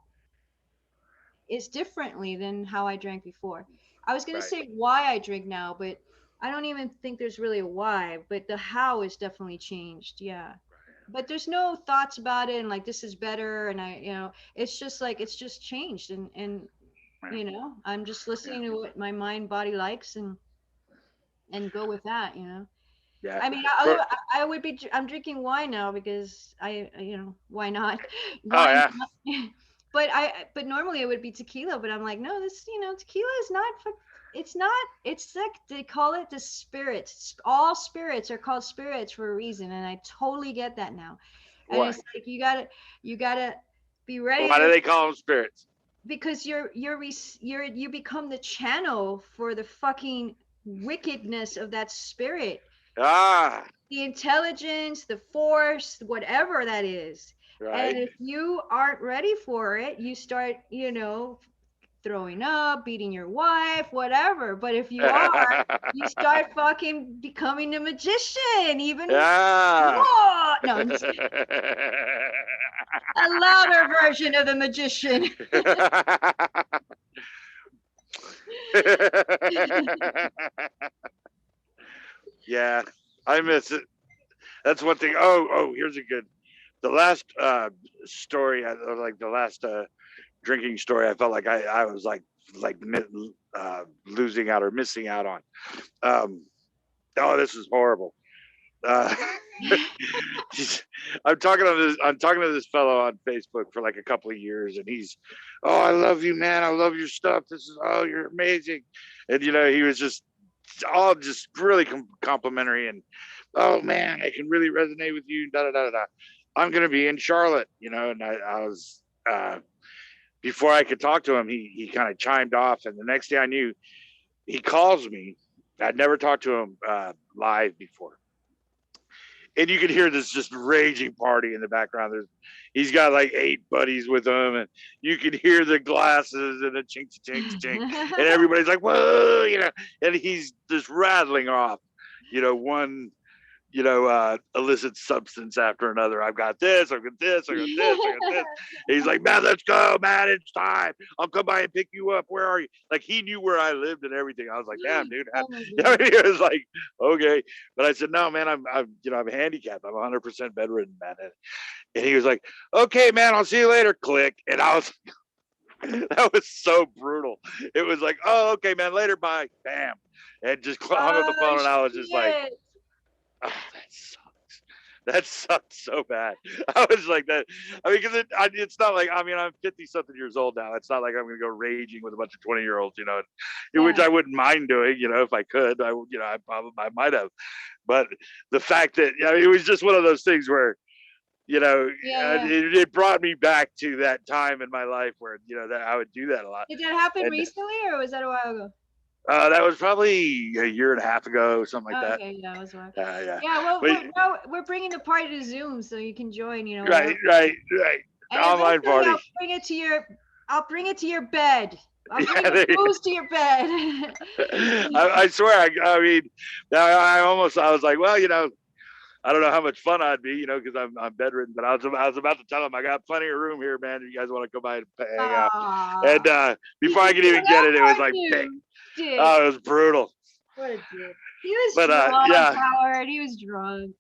is differently than how I drank before. I was gonna right. say why I drink now, but I don't even think there's really a why. But the how is definitely changed. Yeah. But there's no thoughts about it and like this is better and I, you know, it's just like it's just changed and Yeah, you know, I'm just yeah, listening to what my mind body likes and go with that, you know. yeah. I mean, For, I would be I'm drinking wine now because you know, why not? oh Wine. yeah. But normally it would be tequila, but I'm like, no, this, you know, tequila is not it's not, it's like they call it the spirits. All spirits are called spirits for a reason, and I totally get that now. And Why? it's like you gotta be ready Why do to they call them spirits? because you become the channel for the fucking wickedness of that spirit, Ah, the intelligence, the force, whatever that is. And right. if you aren't ready for it, you start, you know, throwing up, beating your wife, whatever. But if you are, you start fucking becoming a magician, even Yeah. more. No, I'm just a louder version of the magician. Yeah, I miss it. That's one thing. Oh, here's a good. The last story, or like the last drinking story, I felt like I was like losing out or missing out on. Um, oh, this is horrible. Uh, I'm talking to this fellow on Facebook for like a couple of years, and he's, oh, I love you, man. I love your stuff. This is, oh, you're amazing. And you know, he was just all just really complimentary, and oh man, I can really resonate with you. Da da da da. I'm gonna be in Charlotte, you know, and I was before I could talk to him, he kind of chimed off, and the next day I knew, he calls me. I'd never talked to him live before, and you could hear this just raging party in the background. He's got like 8 buddies with him, and you can hear the glasses and the chink chink chink, and everybody's like, whoa, you know, and he's just rattling off, you know, one, you know, illicit substance after another. I've got this, I've got this, I got this, I got this. And he's like, man, let's go, man, it's time. I'll come by and pick you up. Where are you? Like, he knew where I lived and everything. I was like, damn, dude. Oh my You know, god. he was like, okay. But I said, no, man, you know, I'm handicapped. I'm 100% bedridden, man. And he was like, okay, man, I'll see you later. Click. And I was, that was so brutal. It was like, oh, okay, man, later, bye. Bam. And just hung up the Oh phone, and I was just like, shit. oh, that sucks. That sucked so bad. I was like that. I mean, because it's not like, I mean, I'm 50 something years old now. It's not like I'm going to go raging with a bunch of 20-year-olds, you know, which Yeah. I wouldn't mind doing, you know, if I could. You know, I might have. But the fact that, you know, it was just one of those things where, you know, Yeah, yeah. it brought me back to that time in my life where, you know, that I would do that a lot. Did that happen And recently or was that a while ago? that was probably a year and a half ago, something like Oh, that. okay, yeah, it was a while. Yeah. Yeah, well, But we're bringing the party to Zoom so you can join, you know, right, whatever. right, right. And Online eventually party. I'll bring it to your bed. I'll bring Yeah, the booze to your bed. I swear. I mean, I was like, well, you know, I don't know how much fun I'd be, you know, because I'm bedridden. But I was about to tell him I got plenty of room here, man. If you guys want to come by and hang out. And Aw. before I could even Hung get up it, it was on like, bang. you. Dick. Oh, it was brutal. What a dick. He was But drunk, yeah. Howard. He was drunk.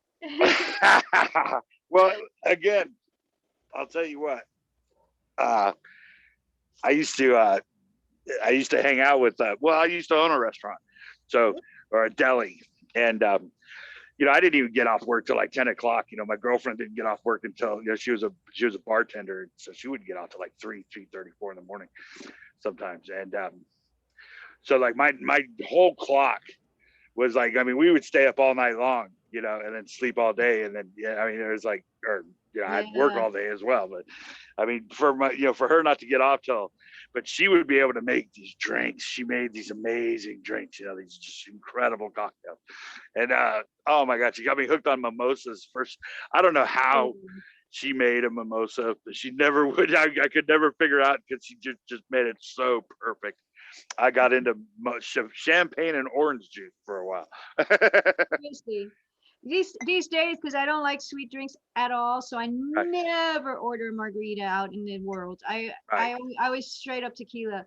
Well, again, I'll tell you what. Uh, I used to hang out with. Well, I used to own a restaurant, so or a deli, and you know, I didn't even get off work till like 10 o'clock. You know, my girlfriend didn't get off work until, you know, she was a bartender, so she wouldn't get off till like 3:34 in the morning sometimes. And so like my whole clock was like, I mean, we would stay up all night long, you know, and then sleep all day, and then yeah, I mean, it was like, or I'd work Yeah. all day as well. But I mean, for for her not to get off till, but she would be able to make these drinks. She made these amazing drinks, these just incredible cocktails. And oh my God, she got me hooked on mimosas first. I don't know how she made a mimosa, but she never would. I could never figure out because she just made it so perfect. I got into champagne and orange juice for a while. Seriously. These days, because I don't like sweet drinks at all, so I Right, never order a margarita out in the world. right, I always straight up tequila.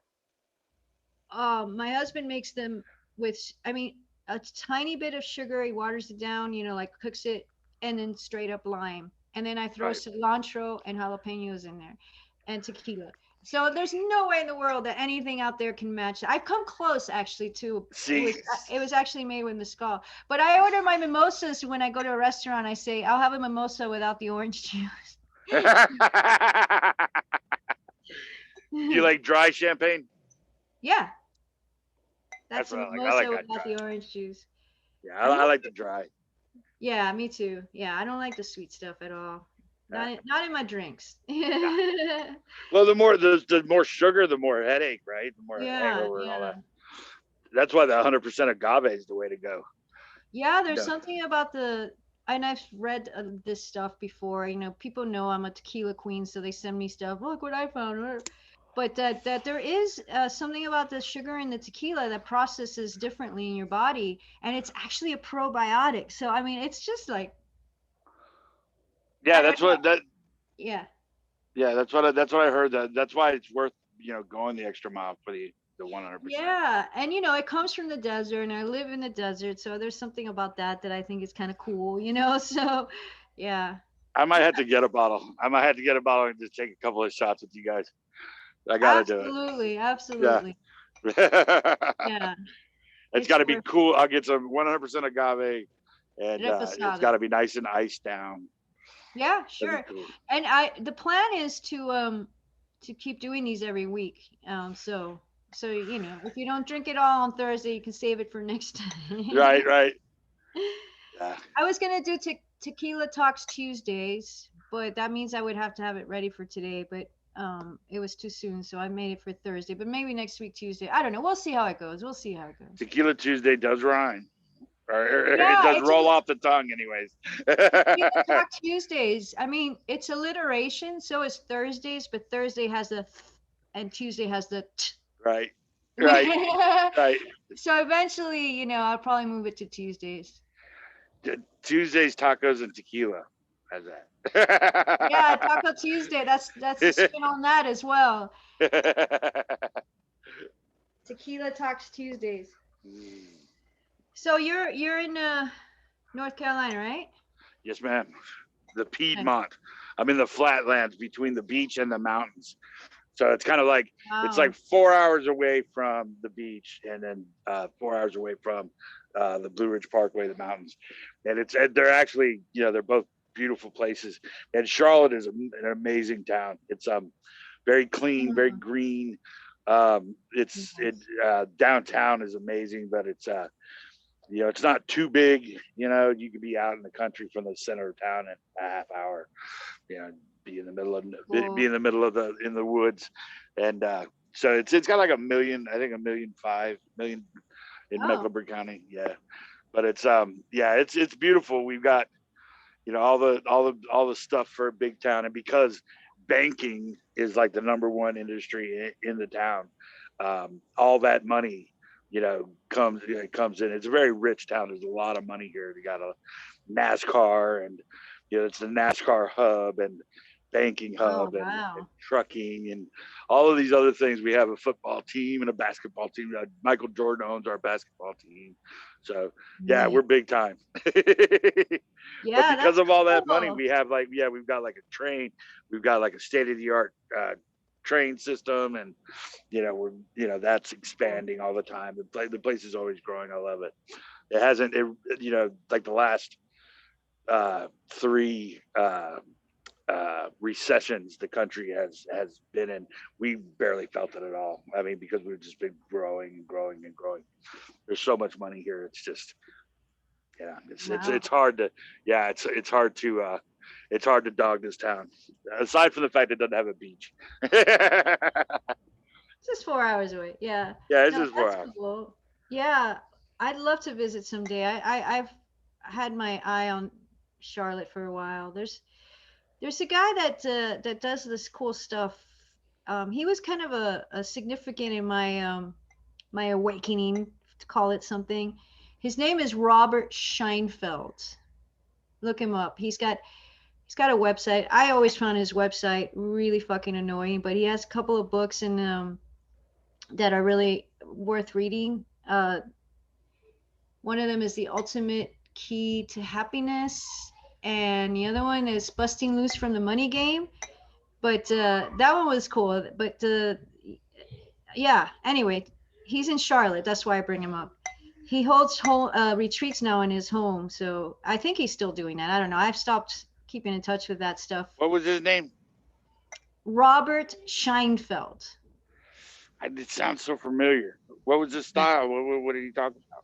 My husband makes them with, I mean, a tiny bit of sugar. He waters it down, like cooks it, and then straight up lime. And then I throw right. cilantro and jalapenos in there, and tequila. So there's no way in the world that anything out there can match. I've come close actually to See, it was actually made with mezcal. But I order my mimosas when I go to a restaurant. I say I'll have a mimosa without the orange juice. do you like dry champagne? Yeah, That's that's a what I like. I like mimosa that without dry. the orange juice. Yeah, I don't I like like the, the dry. yeah, me too. Yeah, I don't like the sweet stuff at all. Yeah, Not in my drinks. yeah. Yeah, Well, the more sugar, the more headache, right? The more hangover and all yeah. that. That's why the 100% agave is the way to go. Yeah, You there's know, something about and I've read this stuff before. People know I'm a tequila queen, so they send me stuff. Look what I found. But that there is something about the sugar in the tequila that processes differently in your body, and it's actually a probiotic. So I mean, it's just like yeah, I that's what that. yeah. Yeah, that's what I heard. That's why it's worth going the extra mile for the 100%. Yeah, and it comes from the desert, and I live in the desert, so there's something about that I think is kind of cool. So, yeah. I might have to get a bottle. I might have to get a bottle and just take a couple of shots with you guys. I gotta do it. Absolutely, Yeah. absolutely. Yeah, It's it's got to be worth cool. I'll get some 100% agave, and it's got reposado. to be nice and iced down. Yeah, That'd be sure. cool. And the plan is to keep doing these every week. So if you don't drink it all on Thursday, you can save it for next time. Right, right. Yeah. I was gonna do tequila talks Tuesdays, but that means I would have to have it ready for today. But it was too soon, so I made it for Thursday. But maybe next week Tuesday. I don't know. We'll see how it goes. We'll see how it goes. Tequila Tuesday does rhyme. Or it Yeah, does roll off the tongue, anyways. tequila talk Tuesdays. I mean, it's alliteration, so it's Thursdays, but Thursday has the th, and Tuesday has the t. Right, right, right. So eventually, I'll probably move it to Tuesdays. Tuesdays, tacos, and tequila. How's that? Yeah, Taco Tuesday. That's a spin on that as well. Tequila Talks Tuesdays. So you're in North Carolina, right? Yes, ma'am. The Nice. Piedmont. I'm in the flatlands between the beach and the mountains. So it's kind of like it's Wow. like 4 hours away from the beach, and then 4 hours away from the Blue Ridge Parkway, the mountains. And they're actually they're both beautiful places. And Charlotte is an amazing town. It's very clean, very Mm, green. nice. Downtown is amazing, but it's not too big. You could be out in the country from the center of town in a half hour. Be in the middle of Cool. in the woods, and so it's got like a million, I think 1.5 million in Oh, Mecklenburg County. Yeah, but it's beautiful. We've got all the stuff for a big town, and because banking is like the number one industry in the town, all that money comes in. It's a very rich town. There's a lot of money here. They got a NASCAR, and it's the NASCAR hub and banking oh, hub and wow. trucking and all of these other things. We have a football team and a basketball team. Michael Jordan owns our basketball team. So yeah, Nice. we're big time. But Yeah, because that's of all that money, cool. we've got like a train, we've got like a state of the art train system, and that's Cool. expanding all the time. The place is always growing. I love it. It hasn't it like the last three recessions the country has been in, we barely felt it at all. I mean, because we've just been growing and growing and growing. There's so much money here. It's just it's Wow. hard to it's hard to it's hard to dog this town. Aside from the fact it doesn't have a beach. It's just 4 hours away. Yeah. Yeah, it's No, just four that's hours. cool. Yeah, I'd love to visit someday. I've had my eye on Charlotte for a while. There's a guy that does this cool stuff. He was kind of a significant in my awakening, to call it something. His name is Robert Scheinfeld. Look him up. He's got a website. I always found his website really fucking annoying, but he has a couple of books and that are really worth reading. One of them is The Ultimate Key to Happiness, and the other one is Busting Loose from the Money Game. But that one was cool. But yeah, anyway, he's in Charlotte. That's why I bring him up. He holds retreats now in his home, so I think he's still doing that. I don't know. I've stopped keeping in touch with that stuff. What was his name? Robert Scheinfeld. It sounds so familiar. What was his style? What did he talk about?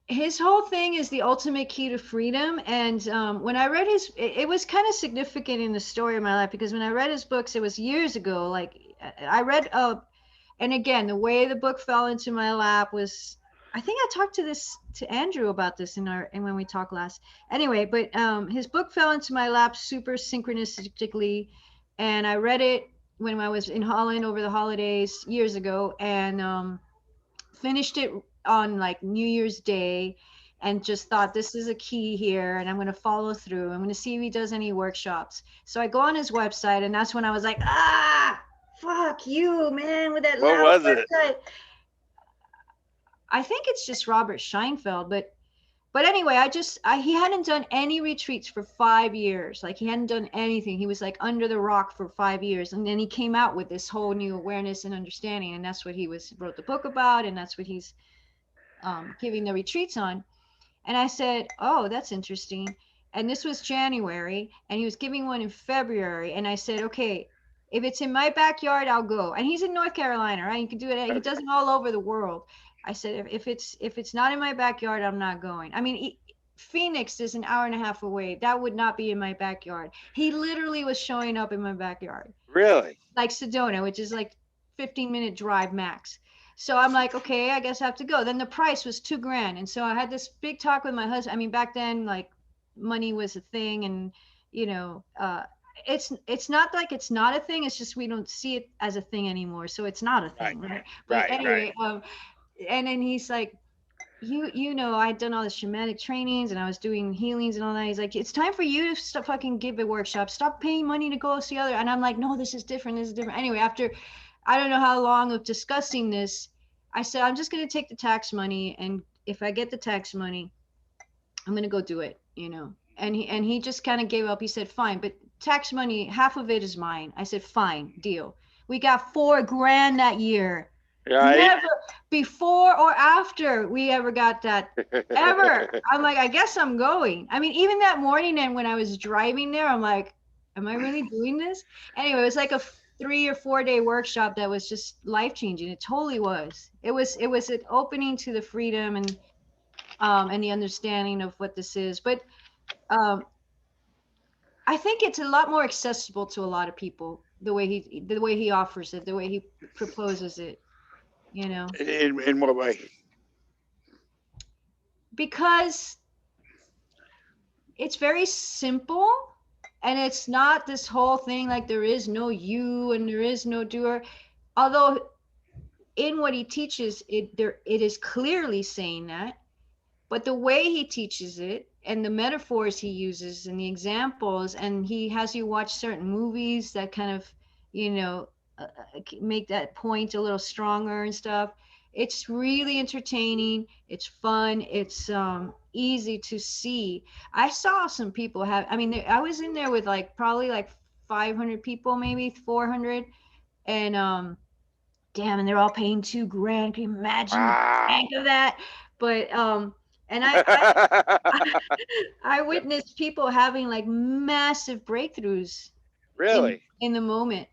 His whole thing is the ultimate key to freedom. And when I read it was kind of significant in the story of my life, because when I read his books, it was years ago. Like I read, and again, the way the book fell into my lap was, I think I talked to Andrew about this and when we talked last. Anyway, but his book fell into my lap super synchronistically, and I read it when I was in Holland over the holidays years ago, and finished it on like New Year's Day, and just thought, this is a key here, and I'm going to follow through. I'm going to see if he does any workshops. So I go on his website, and that's when I was like, fuck you, man, with that What loud was it? website. I think it's just Robert Scheinfeld, but anyway, he hadn't done any retreats for 5 years. Like he hadn't done anything. He was like under the rock for 5 years. And then he came out with this whole new awareness and understanding. And that's what he wrote the book about. And that's what he's giving the retreats on. And I said, oh, that's interesting. And this was January, and he was giving one in February. And I said, okay, if it's in my backyard, I'll go. And he's in North Carolina, right? You can do it. He does it all over the world. I said, if it's not in my backyard, I'm not going. I mean, Phoenix is an hour and a half away. That would not be in my backyard. He literally was showing up in my backyard. Really? Like Sedona, which is like 15-minute drive max. So I'm like, okay, I guess I have to go. Then the price was $2,000. And so I had this big talk with my husband. I mean, back then, like money was a thing, and it's not like it's not a thing. It's just we don't see it as a thing anymore. So it's not a thing, right? But anyway, and then he's like, I'd done all the shamanic trainings and I was doing healings and all that. He's like, it's time for you to stop fucking give a workshop. Stop paying money to go see other. And I'm like, no, this is different. This is different. Anyway, after I don't know how long of discussing this, I said, I'm just going to take the tax money. And if I get the tax money, I'm going to go do it, And he just kind of gave up. He said, fine, but tax money, half of it is mine. I said, fine, deal. We got $4,000 that year. Right. Never before or after we ever got that, ever. I'm like, I guess I'm going. I mean, even that morning, and when I was driving there, I'm like, am I really doing this? Anyway, it was like a 3 or 4 day workshop that was just life changing. It totally was. It was an opening to the freedom and the understanding of what this is. But I think it's a lot more accessible to a lot of people, the way he offers it, the way he proposes it. In what way? Because it's very simple, and it's not this whole thing like there is no you and there is no doer. Although in what he teaches, it is clearly saying that, but the way he teaches it and the metaphors he uses and the examples, and he has you watch certain movies that kind of, make that point a little stronger and stuff. It's really entertaining. It's fun. It's easy to see. I saw some people I was in there with probably 500 people, maybe 400, and damn, and they're all paying $2,000. Can you imagine the bank of that? But and I witnessed people having massive breakthroughs. Really? In the moment,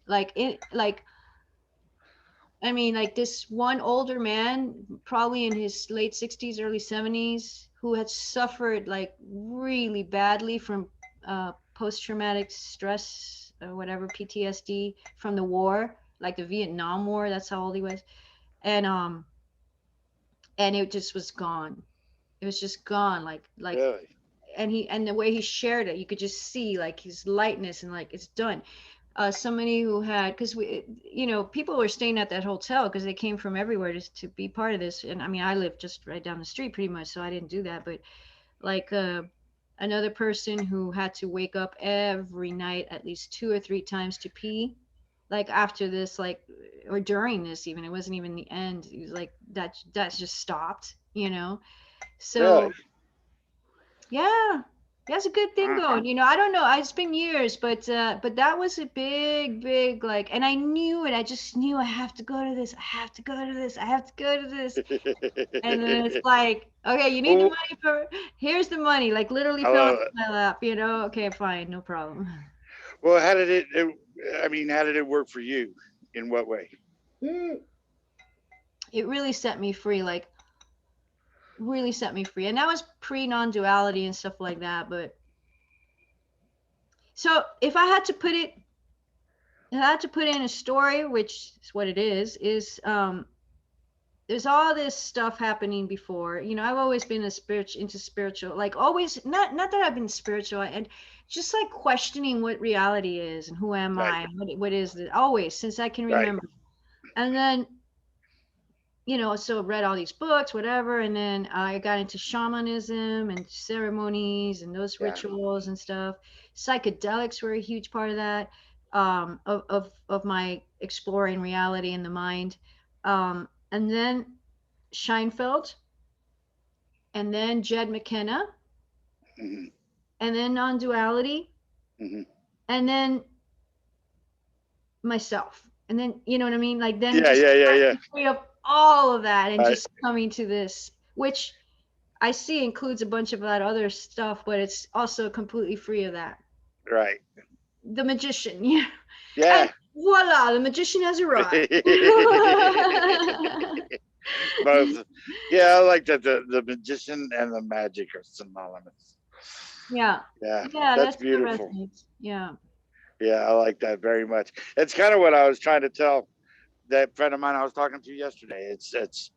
this one older man, probably in his late 60s, early 70s, who had suffered really badly from post-traumatic stress or whatever, PTSD from the war, like the Vietnam War. That's how old he was, and it just was gone. It was just gone, like, Really? and the way he shared it, you could just see like his lightness and like it's done. Somebody who had, because we, people were staying at that hotel because they came from everywhere just to be part of this. And I mean, I live just right down the street pretty much, so I didn't do that. But like another person who had to wake up every night at least 2 or 3 times to pee, like after this, like, or during this, even, it wasn't even the end. It was like that's just stopped. So Really? yeah, that's a good thing Wow. going. I don't know. It's been years, but that was a big, big, like, and I knew it. I just knew I have to go to this. I have to go to this. I have to go to this. And then it's like, okay, you need the Well, money for, here's the money. Like literally I fell love into it. my lap. Okay, fine, no problem. Well, how did I mean, how did it work for you? In what way? Mm. It really set me free, like really set me free. And that was pre non-duality and stuff like that. But so if I had to put it, if I had to put in a story, which is what it is there's all this stuff happening before. I've always been into spiritual, like always, not that I've been spiritual, and just like questioning what reality is and who am Right. I, what is it, always since I can Right. remember. And then so read all these books, whatever, and then I got into shamanism and ceremonies and those Yeah. rituals and stuff. Psychedelics were a huge part of that, of my exploring reality and the mind. And then Scheinfeld, and then Jed McKenna, Hmm. and then non-duality, Hmm. and then myself. And then, you know what I mean? Like then Yeah. just Yeah. Yeah. Yeah. free up all of that and Right. just coming to this, which I see includes a bunch of that other stuff, but it's also completely free of that. Right. The magician, yeah. And Yeah. voila, the magician has arrived. Both. Yeah, I like that the magician and the magic are synonymous. Yeah. Yeah, Yeah, that's that's what beautiful. resonates. Yeah. Yeah, I like that very much. It's kind of what I was trying to tell that friend of mine I was talking to yesterday. It's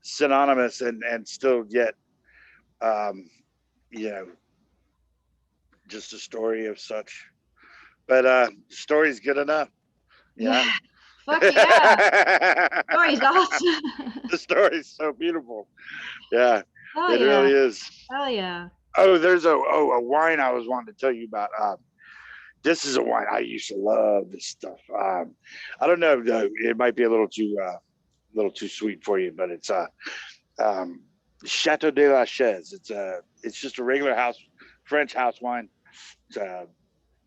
synonymous and still yet um, you know, just a story of such. But the story's good enough. Yeah. Yeah. Fuck yeah. The Story's awesome. story's so beautiful. Yeah, Oh it yeah. really is. Oh yeah. Oh, there's a wine I was wanting to tell you about. This is a wine I used to love. This stuff. I don't know. It might be little too sweet for you, but it's um, Chateau de la Chaise. It's just a regular French house wine. It's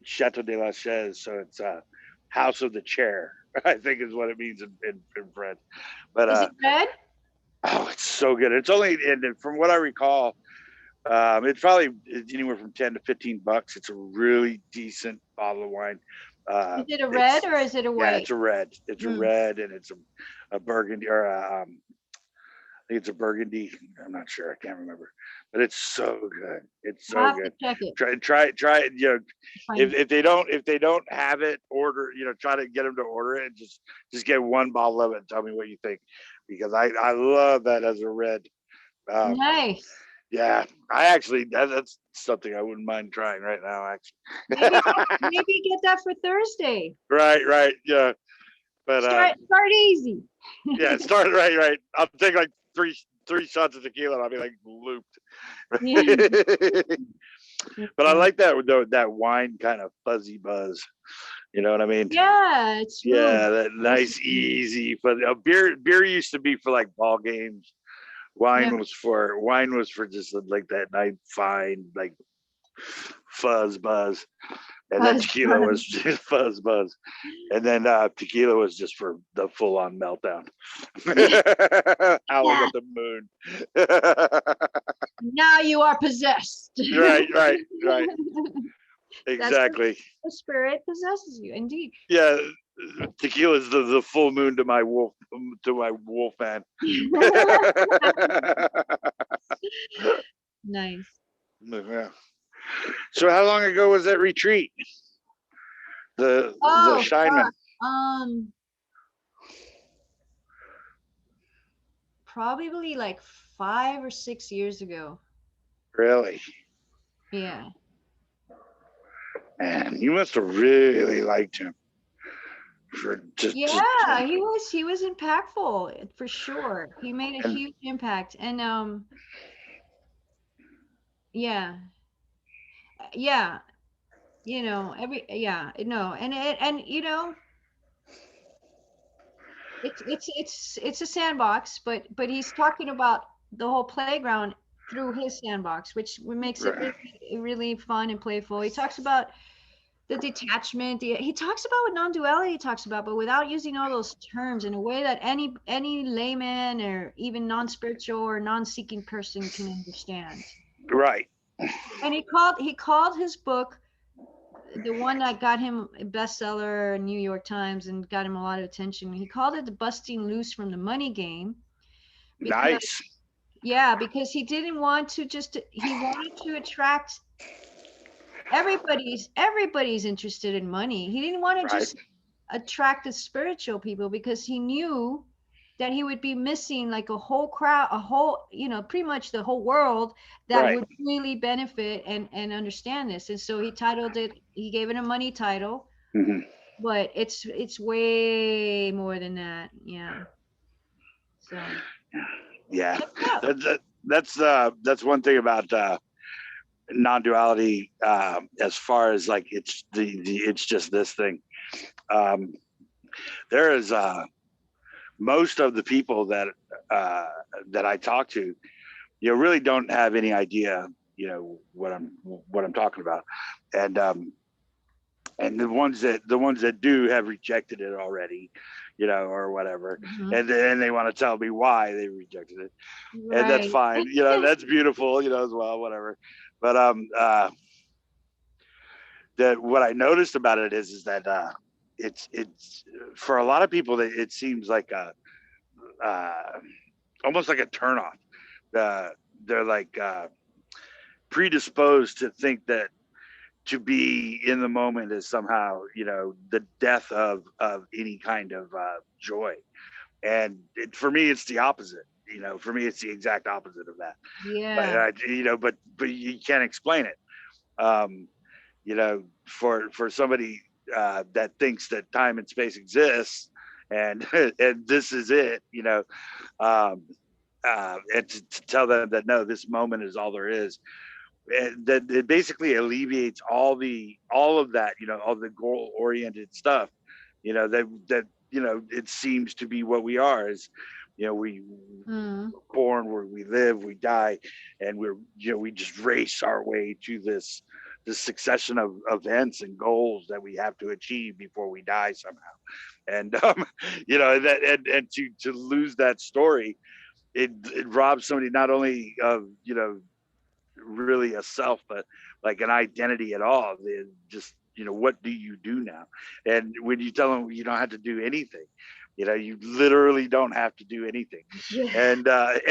Chateau de la Chaise, so it's house of the chair. I think is what it means in French. But Is it red? oh, it's so good. It's only, and from what I recall, it's probably anywhere from $10 to $15. It's a really decent bottle of wine. Is it a red It's or is it a Yeah, white? it's a red. It's a Mm. red, and it's a burgundy, or I think it's a burgundy. I'm not sure. I can't remember, but it's so good. It's I'll so have to good. check it. Try it. Fine. If they don't have it, order. Try to get them to order it, and just get one bottle of it and tell me what you think, because I love that as a red. Um, Nice. yeah, I actually that's something I wouldn't mind trying right now. Maybe Actually, maybe get that for Thursday. right, yeah. But Start easy. yeah, start right. I'll take like three shots of tequila, and I'll be like looped. Yeah. But I like that wine kind of fuzzy buzz. You know what I mean? Yeah, it's smooth. Yeah, that Very nice, smooth. easy. But beer used to be for like ball games. Yeah. Wine was for just like that nice, fine, like fuzz buzz, and then Buzz, tequila buzz. was just fuzz buzz, and then tequila was just for the full on meltdown. Howling Yeah. at the moon. Now you are possessed. Right. That's what Exactly. the spirit possesses you, indeed. Yeah, tequila is the full moon to my wolf man. Nice. Yeah. So how long ago was that retreat? The Oh, Scheinman. probably like 5 or 6 years ago. Really? Yeah. Man, you must have really liked him. For just Yeah, he was impactful for sure. He made a and huge impact. And yeah. Yeah, no, and it's a sandbox, but he's talking about the whole playground through his sandbox, which makes it right, really fun and playful. He talks about the detachment. He talks about what non-duality talks about, but without using all those terms in a way that any layman or even non-spiritual or non-seeking person can understand. right. And he called his book, the one that got him a bestseller in New York Times and got him a lot of attention. He called it the busting loose from the money game because Nice. because he didn't want to he wanted to attract everybody's interested in money. He didn't want to Right, just attract the spiritual people because he knew that he would be missing like a whole crowd, pretty much the whole world that right. would really benefit and understand this. And so he gave it a money title, Hmm. but it's way more than that. Yeah. So Yeah, check it out. that's one thing about non-duality. As far as like it's it's just this thing. Um, there is most of the people uh, that I talk to, really don't have any idea, what I'm talking about, and the ones that do have rejected it already, or whatever, Mhm. and then they want to tell me why they rejected it, and that's Right. fine, that's beautiful, as well, whatever. But that what I noticed about it is that it's for a lot of people that it seems like a uh, almost like a turnoff. Uh, they're like predisposed to think that to be in the moment is somehow, the death of any kind of joy. And for me, it's the opposite. For me, it's the exact opposite of that. But Yeah. but you can't explain it. Um, for somebody that thinks that time and space exists, and and this is it, um, and to tell them that no, this moment is all there is, and that it basically alleviates all of that, all the goal oriented stuff, that it seems to be what we are is, we Mm. born, where we live, we die, and we just race our way to this succession of events and goals that we have to achieve before we die somehow. And that and to lose that story, it robs somebody not only of, really a self, but like an identity at all. They just, what do you do now? And when you tell them you don't have to do anything, you literally don't have to do anything. Yeah. And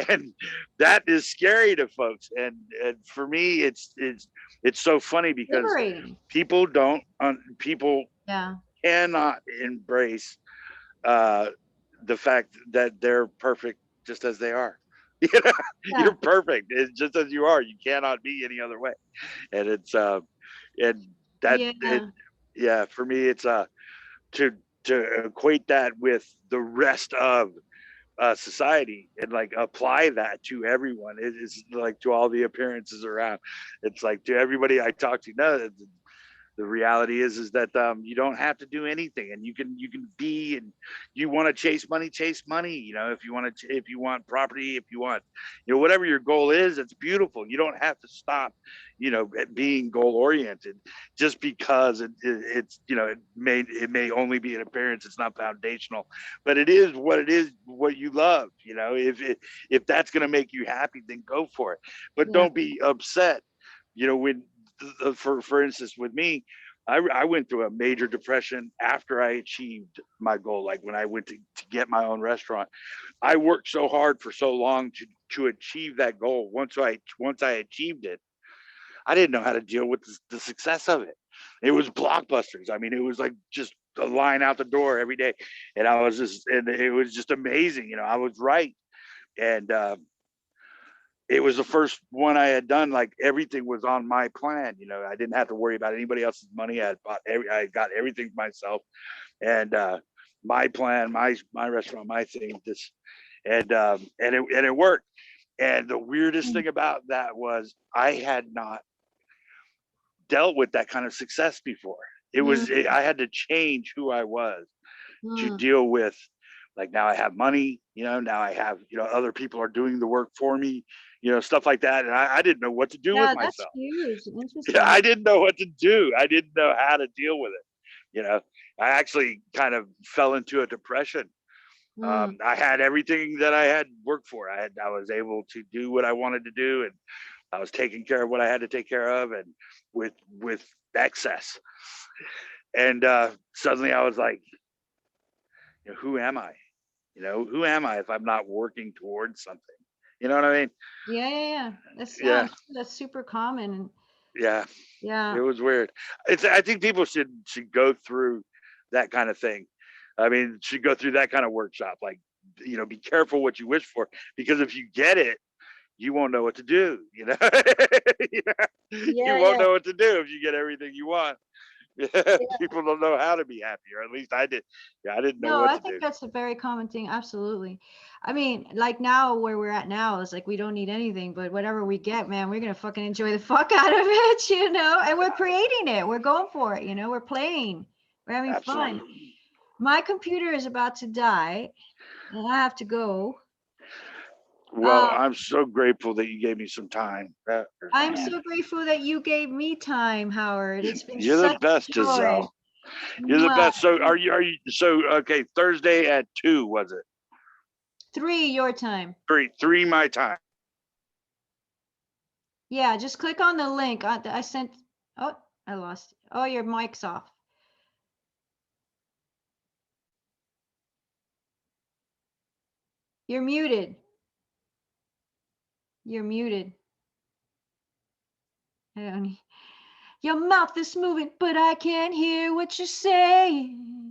and that is scary to folks. And for me, it's so funny because Liberating. people Yeah. cannot embrace uh the fact that they're perfect just as they are. You know, Yeah. you're perfect. It's just as you are. You cannot be any other way. And it's and that it, Yeah. yeah, for me it's to equate that with the rest of society and like apply that to everyone. It is like to all the appearances around. It's like to everybody I talk to. No, the reality is that you don't have to do anything, and you can be, and you want to chase money, if you want to, if you want property, if you want, whatever your goal is, it's beautiful. You don't have to stop, at being goal oriented just because it's, it may only be an appearance. It's not foundational, but it is what you love. If that's going to make you happy, then go for it, but Yeah. don't be upset, when for instance, with me, I went through a major depression after I achieved my goal. Like when I went to get my own restaurant, I worked so hard for so long to achieve that goal. Once I achieved it, I didn't know how to deal with the success of it. It was blockbusters. I mean, it was like just a line out the door every day, and and it was just amazing. You know, I was right, and it was the first one I had done. Like everything was on my plan. You know, I didn't have to worry about anybody else's money. I got everything myself, and my plan, my restaurant, my thing. And it worked. And the weirdest thing about that was I had not dealt with that kind of success before. I had to change who I was to deal with, like, now I have money, now I have, other people are doing the work for me, stuff like that. And I didn't know what to do with That's myself. huge. Interesting. Yeah, I didn't know what to do. I didn't know how to deal with it. I actually kind of fell into a depression. I had everything that I had worked for. I was able to do what I wanted to do, and I was taking care of what I had to take care of, and with excess. And suddenly I was like, who am I? Who am I if I'm not working towards something? You know what I mean? Yeah. That's super common. Yeah. Yeah. It was weird. I think people should go through that kind of thing. I mean, should go through that kind of workshop. Like, be careful what you wish for, because if you get it, you won't know what to do. You won't know what to do if you get everything you want. People don't know how to be happy, or at least I did. I didn't know what to do. I think that's a very common thing. Absolutely. I mean, like now where we're at now is like we don't need anything, but whatever we get, man, we're gonna fucking enjoy the fuck out of it, and we're creating it. We're going for it, we're playing. We're having fun. My computer is about to die, and I have to go. Well, I'm so grateful that you gave me some time. I'm so grateful that you gave me time, Howard. It's been You're the best, Giselle. You're the best. So are you okay? Thursday at 2, was it? 3 your time. 3 my time. Yeah, just click on the link. I sent. Oh, I lost. Oh, your mic's off. You're muted. You're muted. Your mouth is moving, but I can't hear what you're saying.